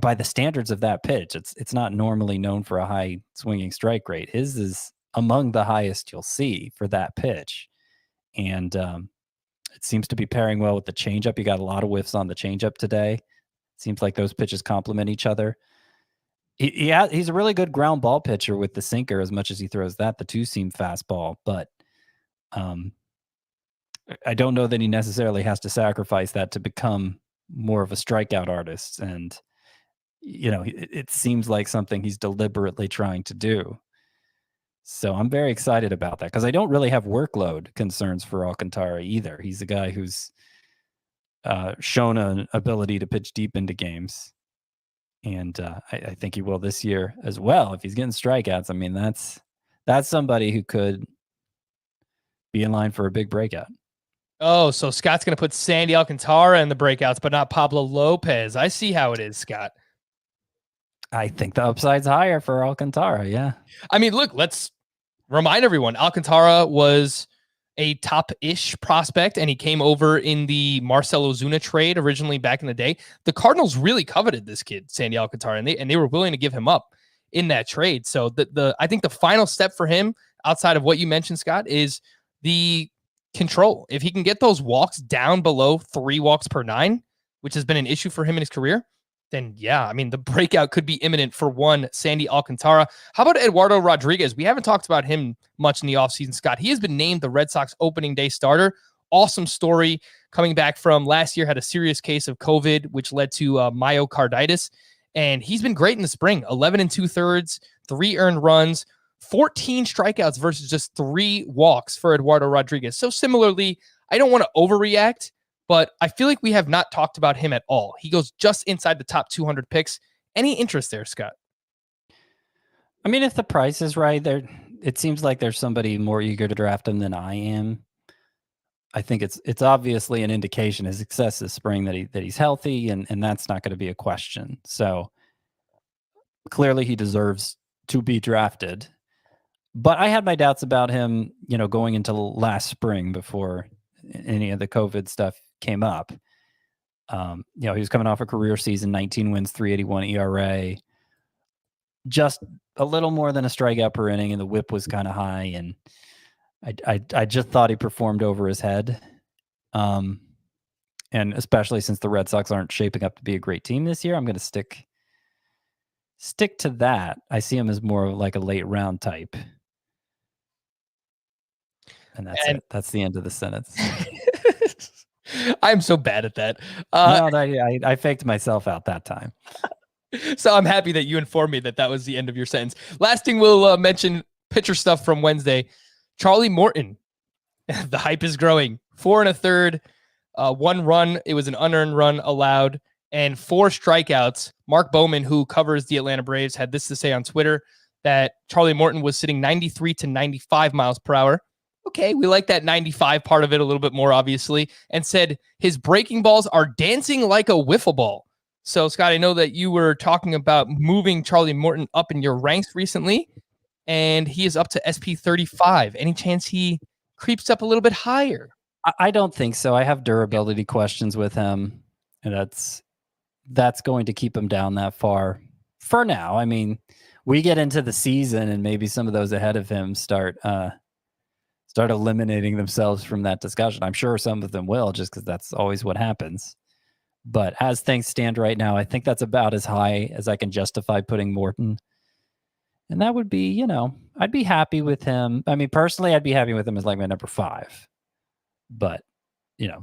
[SPEAKER 5] by the standards of that pitch, it's not normally known for a high swinging strike rate. His is among the highest you'll see for that pitch. And it seems to be pairing well with the changeup. You got a lot of whiffs on the changeup today. Seems like those pitches complement each other. He's a really good ground ball pitcher with the sinker as much as he throws the 2-seam fastball. But I don't know that he necessarily has to sacrifice that to become more of a strikeout artist. And, it seems like something he's deliberately trying to do. So I'm very excited about that because I don't really have workload concerns for Alcantara either. He's a guy who's shown an ability to pitch deep into games. And I think he will this year as well. If he's getting strikeouts, I mean, that's somebody who could be in line for a big breakout.
[SPEAKER 4] Oh, so Scott's going to put Sandy Alcantara in the breakouts, but not Pablo Lopez. I see how it is, Scott.
[SPEAKER 5] I think the upside's higher for Alcantara, yeah.
[SPEAKER 4] I mean, look, let's remind everyone, Alcantara was a top-ish prospect, and he came over in the Marcell Ozuna trade originally back in the day. The Cardinals really coveted this kid, Sandy Alcantara, and they were willing to give him up in that trade. So I think the final step for him, outside of what you mentioned, Scott, is the control. If he can get those walks down below 3 walks per 9, which has been an issue for him in his career, then yeah, I mean, the breakout could be imminent for one Sandy Alcantara. How about Eduardo Rodriguez? We haven't talked about him much in the offseason, Scott. He has been named the Red Sox opening day starter. Awesome story. Coming back from last year, had a serious case of COVID, which led to myocarditis. And he's been great in the spring. 11 2/3, 3 earned runs, 14 strikeouts versus just 3 walks for Eduardo Rodriguez. So similarly, I don't want to overreact, but I feel like we have not talked about him at all. He goes just inside the top 200 picks. Any interest there, Scott?
[SPEAKER 5] I mean, if the price is right, it seems like there's somebody more eager to draft him than I am. I think it's obviously an indication of success this spring that he's healthy, and that's not going to be a question. So clearly he deserves to be drafted. But I had my doubts about him, going into last spring before any of the COVID stuff came up. He was coming off a career season, 19 wins, 3.81 ERA, just a little more than a strikeout per inning, and the whip was kind of high. And I just thought he performed over his head. And especially since the Red Sox aren't shaping up to be a great team this year, I'm going to stick to that. I see him as more like a late round type. And that's it. That's the end of the sentence.
[SPEAKER 4] I'm so bad at that.
[SPEAKER 5] No, I faked myself out that time.
[SPEAKER 4] So I'm happy that you informed me that was the end of your sentence. Last thing we'll mention, pitcher stuff from Wednesday. Charlie Morton. The hype is growing. 4 1/3, 1 run. It was an unearned run allowed, and 4 strikeouts. Mark Bowman, who covers the Atlanta Braves, had this to say on Twitter, that Charlie Morton was sitting 93 to 95 miles per hour. Okay, we like that 95 part of it a little bit more, obviously, and said his breaking balls are dancing like a wiffle ball. So, Scott, I know that you were talking about moving Charlie Morton up in your ranks recently, and he is up to SP 35. Any chance he creeps up a little bit higher?
[SPEAKER 5] I don't think so. I have durability questions with him, and that's going to keep him down that far for now. I mean, we get into the season, and maybe some of those ahead of him start eliminating themselves from that discussion. I'm sure some of them will, just because that's always what happens. But as things stand right now, I think that's about as high as I can justify putting Morton. And that would be, I'd be happy with him. I mean, personally, I'd be happy with him as like my number 5. But,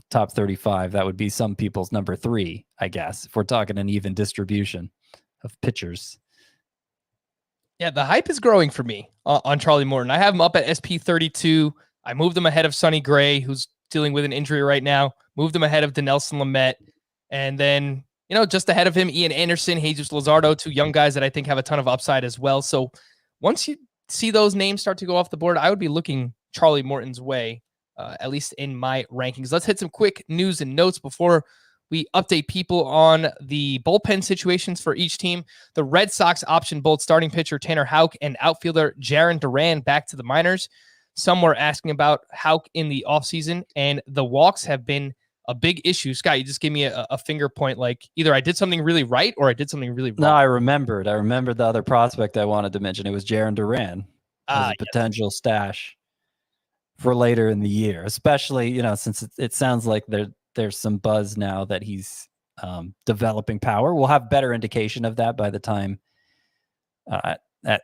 [SPEAKER 5] top 35, that would be some people's number 3, I guess, if we're talking an even distribution of pitchers.
[SPEAKER 4] Yeah, the hype is growing for me on Charlie Morton. I have him up at SP32. I moved him ahead of Sonny Gray, who's dealing with an injury right now. Moved him ahead of Dinelson Lamet. And then, just ahead of him, Ian Anderson, Jesus Luzardo, 2 young guys that I think have a ton of upside as well. So once you see those names start to go off the board, I would be looking Charlie Morton's way, at least in my rankings. Let's hit some quick news and notes before we update people on the bullpen situations for each team. The Red Sox option both starting pitcher Tanner Houck and outfielder Jarren Duran back to the minors. Some were asking about Houck in the offseason, and the walks have been a big issue. Scott, you just gave me a finger point, like either I did something really right or I did something really wrong.
[SPEAKER 5] No, I remembered the other prospect I wanted to mention. It was Jarren Duran as a potential stash for later in the year, especially, since it sounds like there's some buzz now that he's developing power. We'll have better indication of that by the time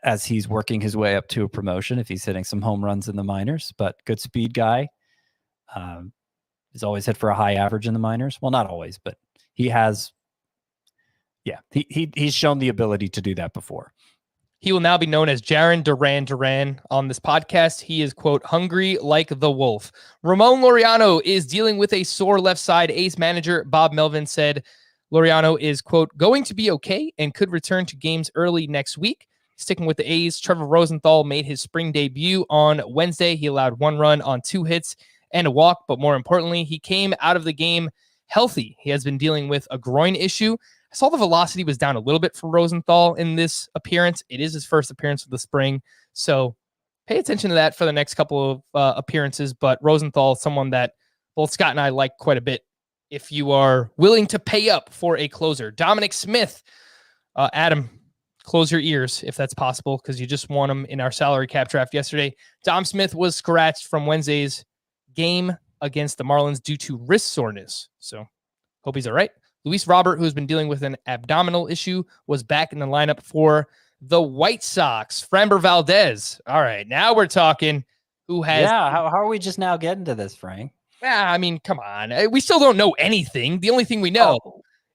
[SPEAKER 5] as he's working his way up to a promotion, if he's hitting some home runs in the minors. But good speed guy. He's always hit for a high average in the minors. Well, not always, but he has. Yeah, he's shown the ability to do that before.
[SPEAKER 4] He will now be known as Jarren Duran on this podcast. He is, quote, hungry like the wolf. Ramon Laureano is dealing with a sore left side. A's manager Bob Melvin said Laureano is, quote, going to be okay and could return to games early next week. Sticking with the A's, Trevor Rosenthal made his spring debut on Wednesday. He allowed 1 run on 2 hits and a walk, but more importantly, he came out of the game healthy. He has been dealing with a groin issue. I saw the velocity was down a little bit for Rosenthal in this appearance. It is his first appearance of the spring, so pay attention to that for the next couple of appearances. But Rosenthal, someone that both Scott and I like quite a bit if you are willing to pay up for a closer. Dominic Smith, Adam, close your ears if that's possible, because you just won him in our salary cap draft yesterday. Dom Smith was scratched from Wednesday's game against the Marlins due to wrist soreness, so hope he's all right. Luis Robert, who's been dealing with an abdominal issue, was back in the lineup for the White Sox. Framber Valdez. All right, now we're talking. Who has?
[SPEAKER 5] Yeah, how are we just now getting to this, Frank?
[SPEAKER 4] Yeah, I mean, come on. We still don't know anything. The only thing we know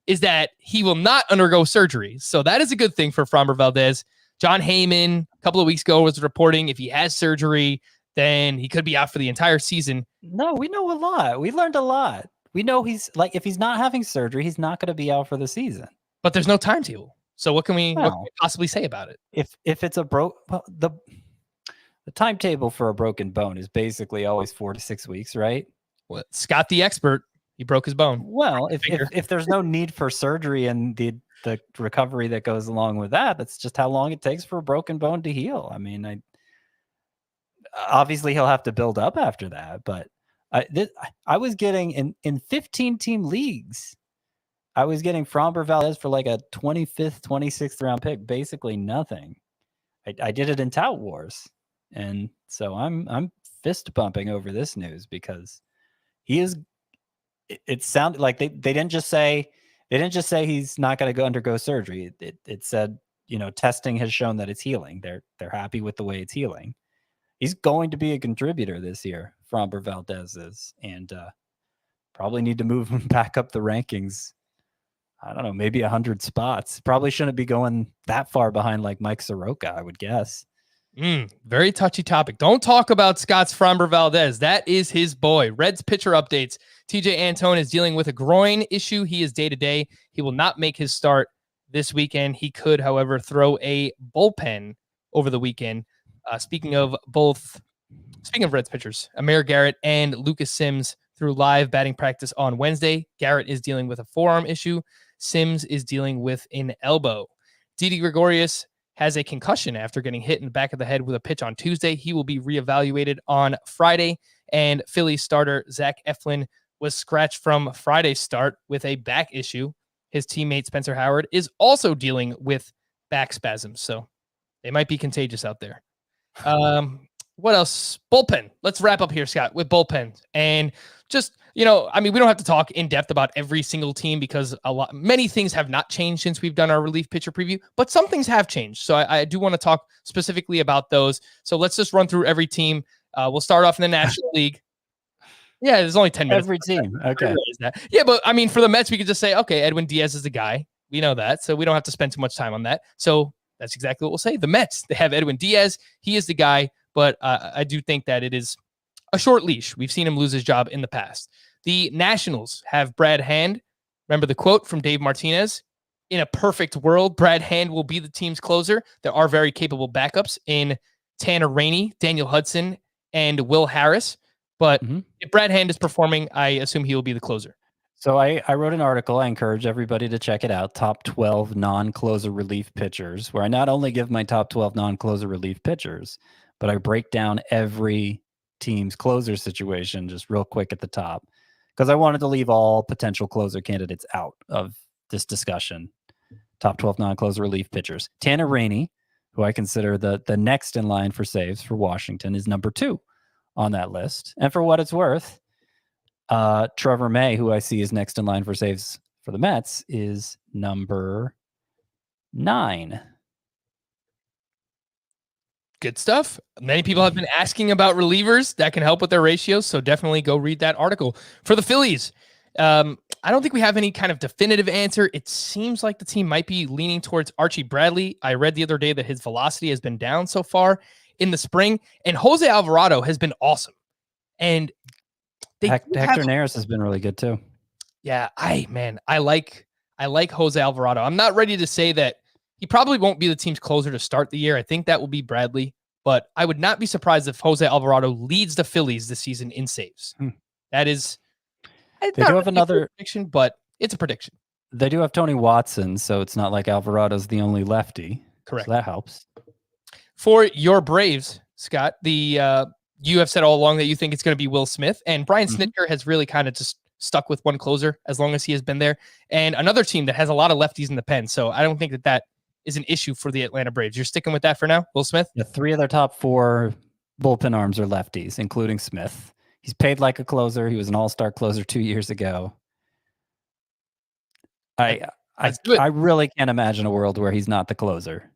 [SPEAKER 4] is that he will not undergo surgery. So that is a good thing for Framber Valdez. John Heyman, a couple of weeks ago, was reporting if he has surgery, then he could be out for the entire season.
[SPEAKER 5] No, we know a lot. We learned a lot. We know he's like, if he's not having surgery, he's not going to be out for the season.
[SPEAKER 4] But there's no timetable. So what can we possibly say about it?
[SPEAKER 5] If it's a the timetable for a broken bone is basically always 4 to 6 weeks, right?
[SPEAKER 4] Well, Scott, the expert, he broke his bone.
[SPEAKER 5] Well, if there's no need for surgery and the recovery that goes along with that, that's just how long it takes for a broken bone to heal. I mean, obviously he'll have to build up after that, but I was getting in 15-team leagues, I was getting Framber Valdez for like a 25th, 26th round pick, basically nothing. I did it in Tout Wars, and so I'm fist bumping over this news because he is. It sounded like they didn't just say he's not going to undergo surgery. It said, testing has shown that it's healing. They're happy with the way it's healing. He's going to be a contributor this year. Framber Valdez is, and probably need to move him back up the rankings. I don't know, maybe 100 spots. Probably shouldn't be going that far behind like Mike Soroka, I would guess.
[SPEAKER 4] Very touchy topic. Don't talk about Scott's Framber Valdez. That is his boy. Reds pitcher updates. TJ Antone is dealing with a groin issue. He is day-to-day. He will not make his start this weekend. He could, however, throw a bullpen over the weekend. Speaking of Reds pitchers, Amir Garrett and Lucas Sims through live batting practice on Wednesday. Garrett is dealing with a forearm issue. Sims is dealing with an elbow. Didi Gregorius has a concussion after getting hit in the back of the head with a pitch on Tuesday. He will be reevaluated on Friday. And Phillies starter Zach Eflin was scratched from Friday's start with a back issue. His teammate Spencer Howard is also dealing with back spasms, so they might be contagious out there. What else? Bullpen. Let's wrap up here, Scott, with bullpen. And just, we don't have to talk in depth about every single team because many things have not changed since we've done our relief pitcher preview, but some things have changed. So I do want to talk specifically about those. So let's just run through every team. We'll start off in the National League. Yeah, there's only 10 minutes.
[SPEAKER 5] Every team. Okay.
[SPEAKER 4] Yeah, but for the Mets, we could just say, okay, Edwin Diaz is the guy. We know that. So we don't have to spend too much time on that. So that's exactly what we'll say. The Mets, they have Edwin Diaz. He is the guy. But I do think that it is a short leash. We've seen him lose his job in the past. The Nationals have Brad Hand. Remember the quote from Dave Martinez? In a perfect world, Brad Hand will be the team's closer. There are very capable backups in Tanner Rainey, Daniel Hudson, and Will Harris. But if Brad Hand is performing, I assume he will be the closer.
[SPEAKER 5] So I wrote an article. I encourage everybody to check it out. Top 12 non-closer relief pitchers, where I not only give my top 12 non-closer relief pitchers, but I break down every team's closer situation just real quick at the top because I wanted to leave all potential closer candidates out of this discussion. Top 12 non-closer relief pitchers. Tanner Rainey, who I consider the next in line for saves for Washington, is number 2 on that list. And for what it's worth, Trevor May, who I see is next in line for saves for the Mets, is number 9.
[SPEAKER 4] Good stuff. Many people have been asking about relievers that can help with their ratios, so definitely go read that article. For the Phillies, I don't think we have any kind of definitive answer. It seems like the team might be leaning towards Archie Bradley. I read the other day that his velocity has been down so far in the spring, and Jose Alvarado has been awesome. And
[SPEAKER 5] Hector Neris has been really good too.
[SPEAKER 4] Yeah, I like Jose Alvarado. I'm not ready to say that he probably won't be the team's closer to start the year. I think that will be Bradley, but I would not be surprised if Jose Alvarado leads the Phillies this season in saves. That is,
[SPEAKER 5] they do have another
[SPEAKER 4] prediction, but it's a prediction.
[SPEAKER 5] They do have Tony Watson, so it's not like Alvarado's the only lefty.
[SPEAKER 4] Correct.
[SPEAKER 5] So that helps.
[SPEAKER 4] For your Braves, Scott, you have said all along that you think it's going to be Will Smith, and Brian Snitker has really kind of just stuck with one closer as long as he has been there. And another team that has a lot of lefties in the pen, so I don't think that is an issue for the Atlanta Braves. You're sticking with that for now, Will Smith?
[SPEAKER 5] Yeah, 3 of their top 4 bullpen arms are lefties, including Smith. He's paid like a closer. He was an all-star closer 2 years ago. I really can't imagine a world where he's not the closer,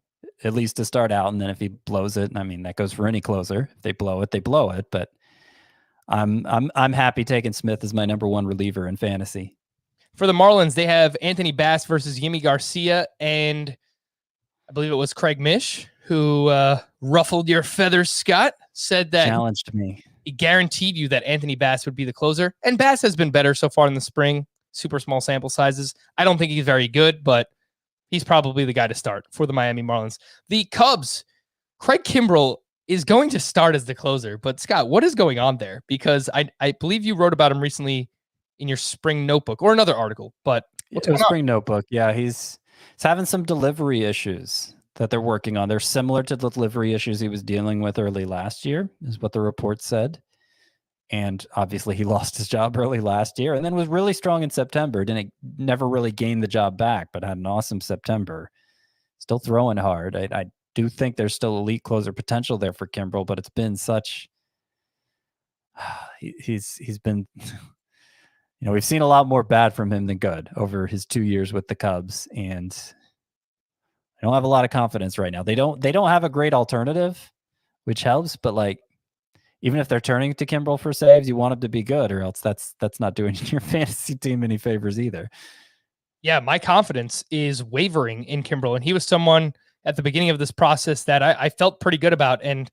[SPEAKER 5] at least to start out. And then if he blows it, I mean, that goes for any closer. If they blow it, they blow it. But I'm happy taking Smith as my number 1 reliever in fantasy.
[SPEAKER 4] For the Marlins, they have Anthony Bass versus Yimi Garcia, and I believe it was Craig Mish who ruffled your feathers, Scott, said that
[SPEAKER 5] challenged me.
[SPEAKER 4] He guaranteed you that Anthony Bass would be the closer. And Bass has been better so far in the spring. Super small sample sizes. I don't think he's very good, but he's probably the guy to start for the Miami Marlins. The Cubs, Craig Kimbrell is going to start as the closer. But Scott, what is going on there? Because I believe you wrote about him recently in your spring notebook or another article. But
[SPEAKER 5] it was spring notebook. Yeah, he's having some delivery issues that they're working on. They're similar to the delivery issues he was dealing with early last year, is what the report said. And obviously he lost his job early last year and then was really strong in September. Never really gained the job back, but had an awesome September. Still throwing hard. I do think there's still elite closer potential there for Kimbrell, but it's been such... He's been... we've seen a lot more bad from him than good over his 2 years with the Cubs, and I don't have a lot of confidence right now. They don't have a great alternative, which helps, but even if they're turning to Kimbrell for saves, you want him to be good, or else that's not doing your fantasy team any favors either.
[SPEAKER 4] Yeah, my confidence is wavering in Kimbrell, and he was someone at the beginning of this process that I felt pretty good about, and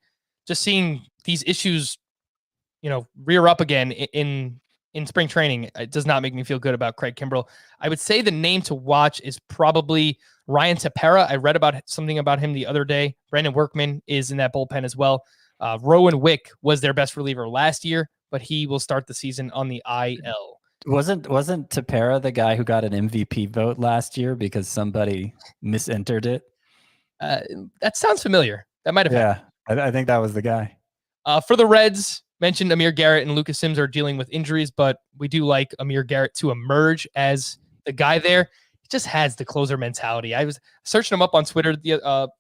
[SPEAKER 4] just seeing these issues, rear up again in spring training, it does not make me feel good about Craig Kimbrell. I would say the name to watch is probably Ryan Tepera. I read about something about him the other day. Brandon Workman is in that bullpen as well. Rowan Wick was their best reliever last year, but he will start the season on the IL.
[SPEAKER 5] Wasn't Tepera the guy who got an MVP vote last year because somebody misentered it?
[SPEAKER 4] That sounds familiar. That might have happened.
[SPEAKER 5] I think that was the guy.
[SPEAKER 4] For the Reds, mentioned Amir Garrett and Lucas Sims are dealing with injuries, but we do like Amir Garrett to emerge as the guy there. He just has the closer mentality. I was searching him up on Twitter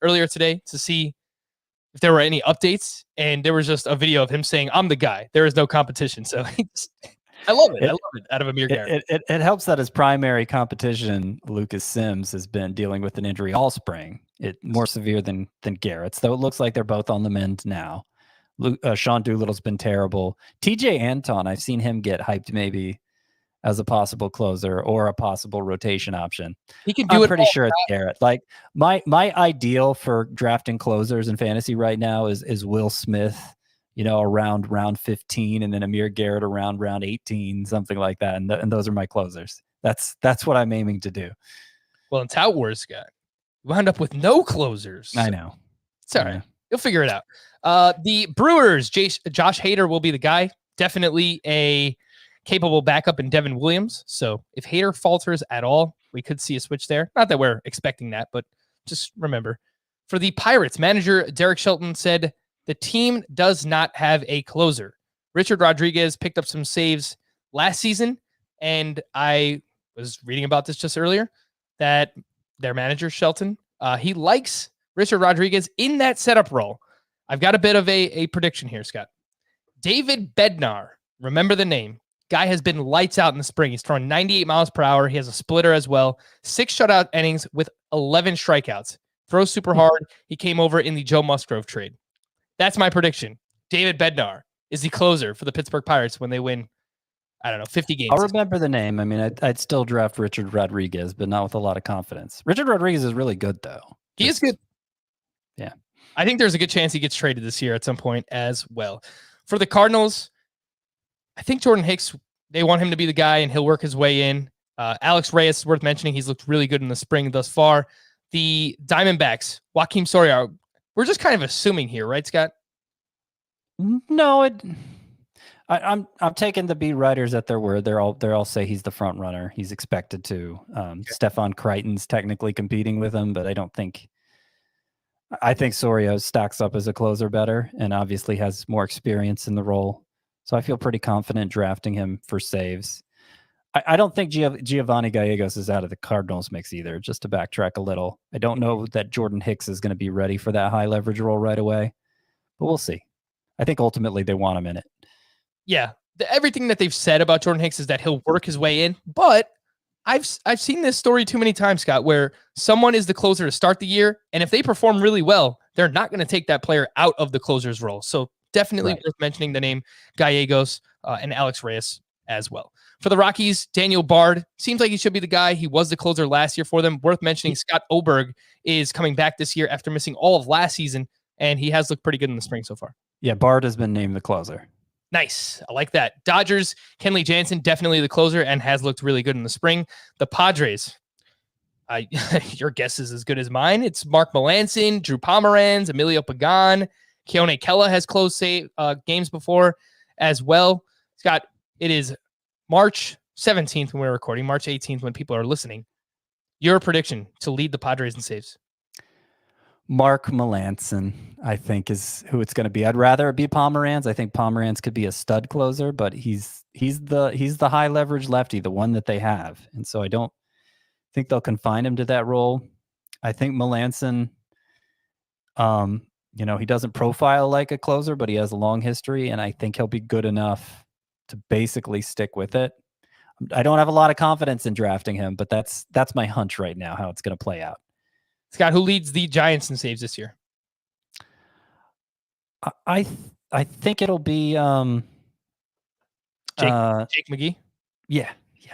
[SPEAKER 4] earlier today to see if there were any updates, and there was just a video of him saying, "I'm the guy. There is no competition." So I love it. I love it out of Amir Garrett.
[SPEAKER 5] It helps that his primary competition, Lucas Sims, has been dealing with an injury all spring. It more severe than Garrett's, though it looks like they're both on the mend now. Sean Doolittle's been terrible. TJ Anton, I've seen him get hyped maybe as a possible closer or a possible rotation option.
[SPEAKER 4] He can do
[SPEAKER 5] I'm
[SPEAKER 4] it.
[SPEAKER 5] pretty sure it's Garrett. Like my ideal for drafting closers in fantasy right now is Will Smith, around round 15, and then Amir Garrett around round 18, something like that. And those are my closers. That's what I'm aiming to do.
[SPEAKER 4] Well, in Tout Wars, guy, wound up with no closers.
[SPEAKER 5] I know.
[SPEAKER 4] It's all right. You'll figure it out. The Brewers, Josh Hader will be the guy. Definitely a capable backup in Devin Williams. So if Hader falters at all, we could see a switch there. Not that we're expecting that, but just remember. For the Pirates, manager Derek Shelton said the team does not have a closer. Richard Rodriguez picked up some saves last season, and I was reading about this just earlier, that their manager, Shelton, he likes Richard Rodriguez in that setup role. I've got a bit of a prediction here, Scott. David Bednar, remember the name. Guy has been lights out in the spring. He's throwing 98 miles per hour. He has a splitter as well. 6 shutout innings with 11 strikeouts. Throws super hard. He came over in the Joe Musgrove trade. That's my prediction. David Bednar is the closer for the Pittsburgh Pirates when they win, 50 games.
[SPEAKER 5] I'll remember the name. I mean, I'd still draft Richard Rodriguez, but not with a lot of confidence. Richard Rodriguez is really good, though.
[SPEAKER 4] He is good.
[SPEAKER 5] Yeah.
[SPEAKER 4] I think there's a good chance he gets traded this year at some point as well. For the Cardinals, I think Jordan Hicks, they want him to be the guy, and he'll work his way in. Alex Reyes, worth mentioning. He's looked really good in the spring thus far. The Diamondbacks, Joakim Soria, we're just kind of assuming here, right, Scott?
[SPEAKER 5] No, I'm taking the beat writers at their word. They're all say he's the front runner. He's expected to. Stefan Crichton's technically competing with him, but I think Soria stacks up as a closer better, and obviously has more experience in the role. So I feel pretty confident drafting him for saves. I don't think Giovanni Gallegos is out of the Cardinals mix either, just to backtrack a little. I don't know that Jordan Hicks is going to be ready for that high leverage role right away, but we'll see. I think ultimately they want him in it.
[SPEAKER 4] Yeah. Everything that they've said about Jordan Hicks is that he'll work his way in, but I've seen this story too many times, Scott, where someone is the closer to start the year, and if they perform really well, they're not going to take that player out of the closer's role. So definitely worth mentioning the name Gallegos and Alex Reyes as well. For the Rockies, Daniel Bard seems like he should be the guy. He was the closer last year for them. Worth mentioning, Scott Oberg is coming back this year after missing all of last season, and he has looked pretty good in the spring so far.
[SPEAKER 5] Yeah, Bard has been named the closer.
[SPEAKER 4] Nice. I like that. Dodgers, Kenley Jansen, definitely the closer and has looked really good in the spring. The Padres, your guess is as good as mine. It's Mark Melancon, Drew Pomeranz, Emilio Pagan. Keone Kela has closed games before as well. Scott, it is March 17th when we're recording, March 18th when people are listening. Your prediction to lead the Padres in saves?
[SPEAKER 5] Mark Melancon, I think, is who it's going to be. I'd rather it be Pomeranz. I think Pomeranz could be a stud closer, but he's the high leverage lefty, the one that they have, and so I don't think they'll confine him to that role. I think Melancon, he doesn't profile like a closer, but he has a long history, and I think he'll be good enough to basically stick with it. I don't have a lot of confidence in drafting him, but that's my hunch right now, how it's going to play out.
[SPEAKER 4] Scott, who leads the Giants in saves this year?
[SPEAKER 5] I think it'll be
[SPEAKER 4] Jake McGee.
[SPEAKER 5] Yeah,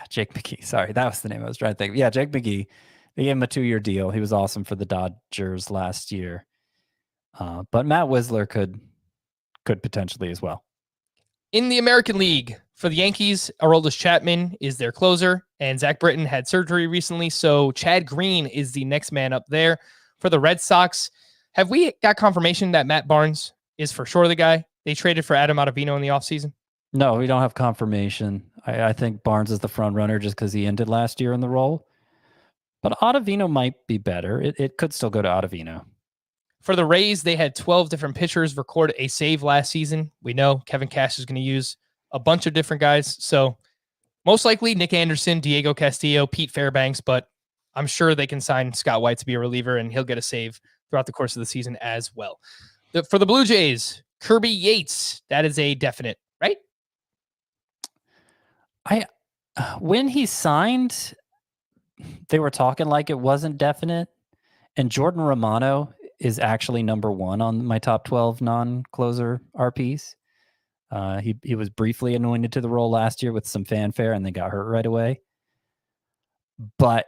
[SPEAKER 5] Jake McGee. Sorry, that was the name I was trying to think of. Yeah, Jake McGee. They gave him a 2-year deal. He was awesome for the Dodgers last year. But Matt Wisler could potentially as well.
[SPEAKER 4] In the American League, for the Yankees, Aroldis Chapman is their closer, and Zach Britton had surgery recently, so Chad Green is the next man up there. For the Red Sox, have we got confirmation that Matt Barnes is for sure the guy? They traded for Adam Ottavino in the offseason?
[SPEAKER 5] No, we don't have confirmation. I think Barnes is the front runner just because he ended last year in the role. But Ottavino might be better. It could still go to Ottavino.
[SPEAKER 4] For the Rays, they had 12 different pitchers record a save last season. We know Kevin Cash is going to use a bunch of different guys. So most likely Nick Anderson, Diego Castillo, Pete Fairbanks, but I'm sure they can sign Scott White to be a reliever and he'll get a save throughout the course of the season as well. For the Blue Jays, Kirby Yates. That is a definite, right?
[SPEAKER 5] When he signed, they were talking like it wasn't definite. And Jordan Romano is actually number 1 on my top 12 non-closer RPs. He was briefly anointed to the role last year with some fanfare and then got hurt right away. But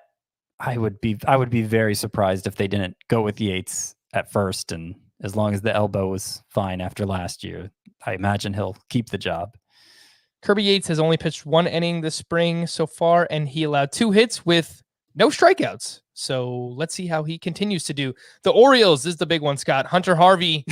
[SPEAKER 5] I would be very surprised if they didn't go with Yates at first. And as long as the elbow was fine after last year, I imagine he'll keep the job.
[SPEAKER 4] Kirby Yates has only pitched 1 inning this spring so far, and he allowed 2 hits with no strikeouts. So let's see how he continues to do. The Orioles, this is the big one, Scott. Hunter Harvey.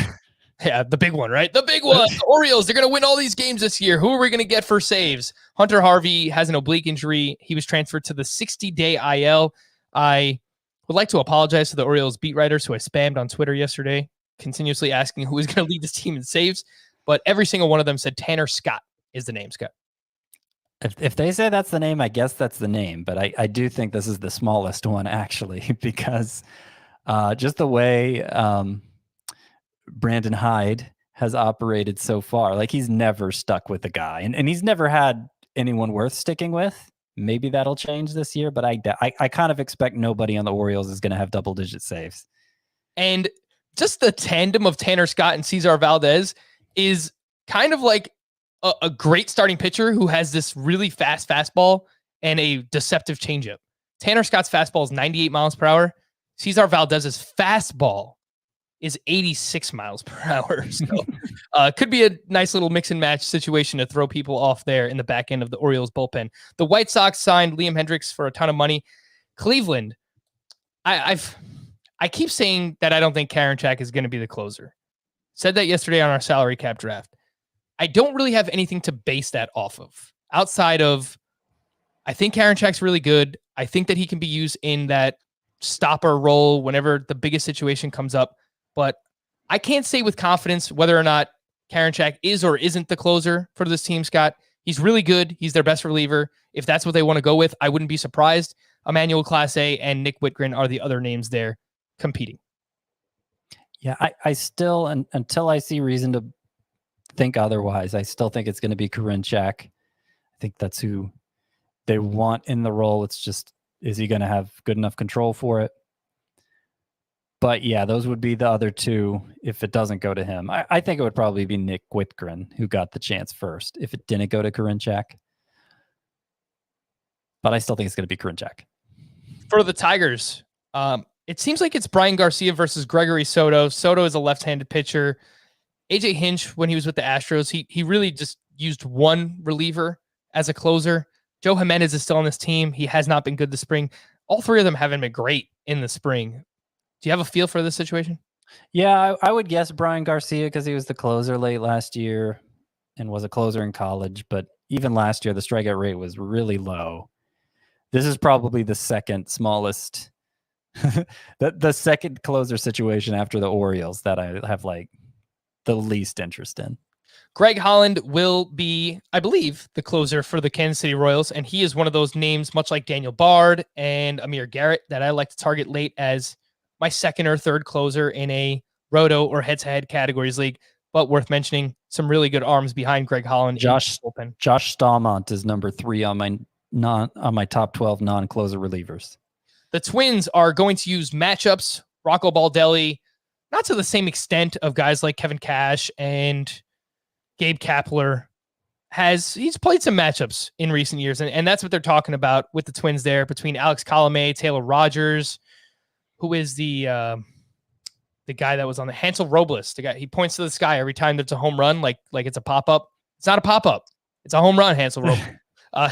[SPEAKER 4] Yeah, the big one, right? The big one. The Orioles, they're going to win all these games this year. Who are we going to get for saves? Hunter Harvey has an oblique injury. He was transferred to the 60-day IL. I would like to apologize to the Orioles beat writers who I spammed on Twitter yesterday, continuously asking who is going to lead this team in saves. But every single one of them said Tanner Scott is the name, Scott.
[SPEAKER 5] If they say that's the name, I guess that's the name. But I do think this is the smallest one, actually, because just the way Brandon Hyde has operated so far, like he's never stuck with a guy, and he's never had anyone worth sticking with. Maybe that'll change this year, but I kind of expect nobody on the Orioles is going to have double-digit saves.
[SPEAKER 4] And just the tandem of Tanner Scott and Cesar Valdez is kind of like a great starting pitcher who has this really fast fastball and a deceptive changeup. Tanner Scott's fastball is 98 miles per hour. Cesar Valdez's fastball is 86 miles per hour. So could be a nice little mix and match situation to throw people off there in the back end of the Orioles bullpen. The White Sox signed Liam Hendricks for a ton of money. Cleveland, I keep saying that I don't think Kelenic is going to be the closer. Said that yesterday on our salary cap draft. I don't really have anything to base that off of outside of, I think Kelenec's really good. I think that he can be used in that stopper role whenever the biggest situation comes up, but I can't say with confidence whether or not Kelenic is or isn't the closer for this team, Scott. He's really good. He's their best reliever. If that's what they want to go with, I wouldn't be surprised. Emmanuel Clase and Nick Whitgren are the other names there competing.
[SPEAKER 5] Yeah, I still, until I see reason to think otherwise, I still think it's going to be Kelenic. I think that's who they want in the role. It's just, is he going to have good enough control for it? But yeah, those would be the other two if it doesn't go to him. I think it would probably be Nick Whitgren who got the chance first if it didn't go to Kelenic. But I still think it's going to be Kelenic. For
[SPEAKER 4] the Tigers, it seems like it's Brian Garcia versus Gregory Soto. Soto is a left-handed pitcher. AJ Hinch, when he was with the Astros, he really just used one reliever as a closer. Joe Jimenez is still on this team. He has not been good this spring. All 3 of them haven't been great in the spring. Do you have a feel for this situation?
[SPEAKER 5] Yeah, I would guess Brian Garcia because he was the closer late last year and was a closer in college. But even last year, the strikeout rate was really low. This is probably the second smallest, the second closer situation after the Orioles that I have like the least interest in.
[SPEAKER 4] Greg Holland will be, I believe, the closer for the Kansas City Royals, and he is one of those names, much like Daniel Bard and Amir Garrett, that I like to target late as my second or third closer in a roto or head-to-head categories league. But worth mentioning, some really good arms behind Greg Holland.
[SPEAKER 5] Josh Stallmont is number 3 on my top 12 non-closer relievers.
[SPEAKER 4] The Twins are going to use matchups. Rocco Baldelli, not to the same extent of guys like Kevin Cash and Gabe Kapler. He's played some matchups in recent years, and that's what they're talking about with the Twins there between Alex Colomé, Taylor Rogers, who is the guy that was on the Hansel Robles. The guy, he points to the sky every time there's a home run, like it's a pop-up. It's not a pop-up. It's a home run, Hansel Robles.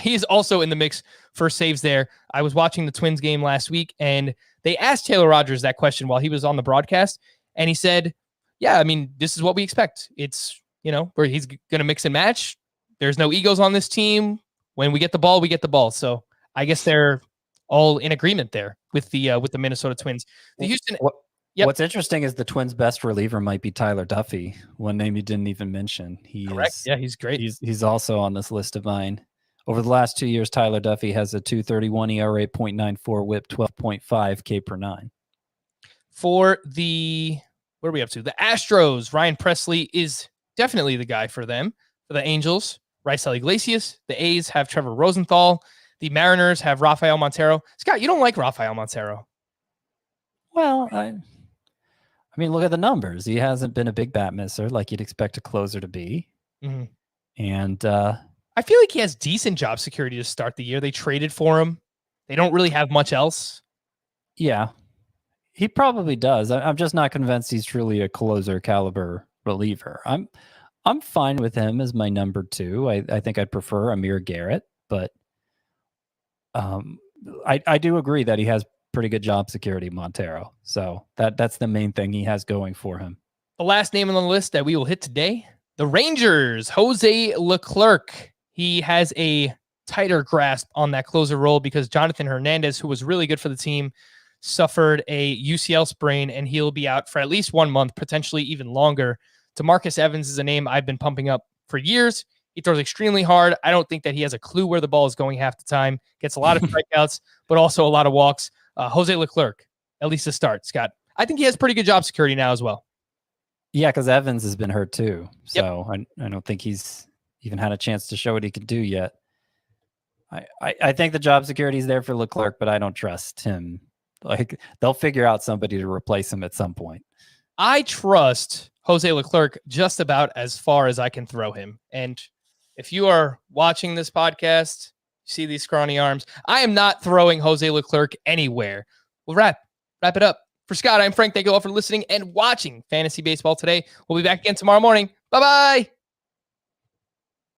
[SPEAKER 4] He is also in the mix for saves there. I was watching the Twins game last week, and they asked Taylor Rogers that question while he was on the broadcast, and he said, yeah, I mean, this is what we expect. It's, where he's going to mix and match. There's no egos on this team. When we get the ball, we get the ball. So I guess they're all in agreement there with the Minnesota Twins. The Houston. Yep.
[SPEAKER 5] What's interesting is the Twins' best reliever might be Tyler Duffy, one name you didn't even mention.
[SPEAKER 4] Correct. Yeah, he's great.
[SPEAKER 5] He's also on this list of mine. Over the last 2 years, Tyler Duffy has a 2.31 ERA, 0.94 WHIP, 12.5 K per 9.
[SPEAKER 4] For the What are we up to? The Astros. Ryan Presley is definitely the guy for them. For the Angels, Raisel Iglesias. The A's have Trevor Rosenthal. The Mariners have Rafael Montero. Scott, you don't like Rafael Montero.
[SPEAKER 5] Well, I mean, look at the numbers. He hasn't been a big bat misser like you'd expect a closer to be.
[SPEAKER 4] Mm-hmm.
[SPEAKER 5] And
[SPEAKER 4] I feel like he has decent job security to start the year. They traded for him. They don't really have much else.
[SPEAKER 5] Yeah, he probably does. I'm just not convinced he's truly a closer caliber reliever. I'm fine with him as my number 2. I think I'd prefer Amir Garrett, but I do agree that he has pretty good job security, Montero. So that's the main thing he has going for him.
[SPEAKER 4] The last name on the list that we will hit today, the Rangers, Jose Leclerc. He has a tighter grasp on that closer role because Jonathan Hernandez, who was really good for the team, suffered a UCL sprain, and he'll be out for at least 1 month, potentially even longer. DeMarcus Evans is a name I've been pumping up for years. He throws extremely hard. I don't think that he has a clue where the ball is going half the time. Gets a lot of strikeouts, but also a lot of walks. Jose Leclerc, at least to start, Scott. I think he has pretty good job security now as well.
[SPEAKER 5] Yeah, because Evans has been hurt too. So yep. I don't think he's even had a chance to show what he could do yet. I think the job security is there for Leclerc, but I don't trust him. Like, they'll figure out somebody to replace him at some point.
[SPEAKER 4] I trust Jose Leclerc just about as far as I can throw him. And if you are watching this podcast, you see these scrawny arms, I am not throwing Jose Leclerc anywhere. We'll wrap it up. For Scott, I'm Frank. Thank you all for listening and watching Fantasy Baseball today. We'll be back again tomorrow morning. Bye-bye.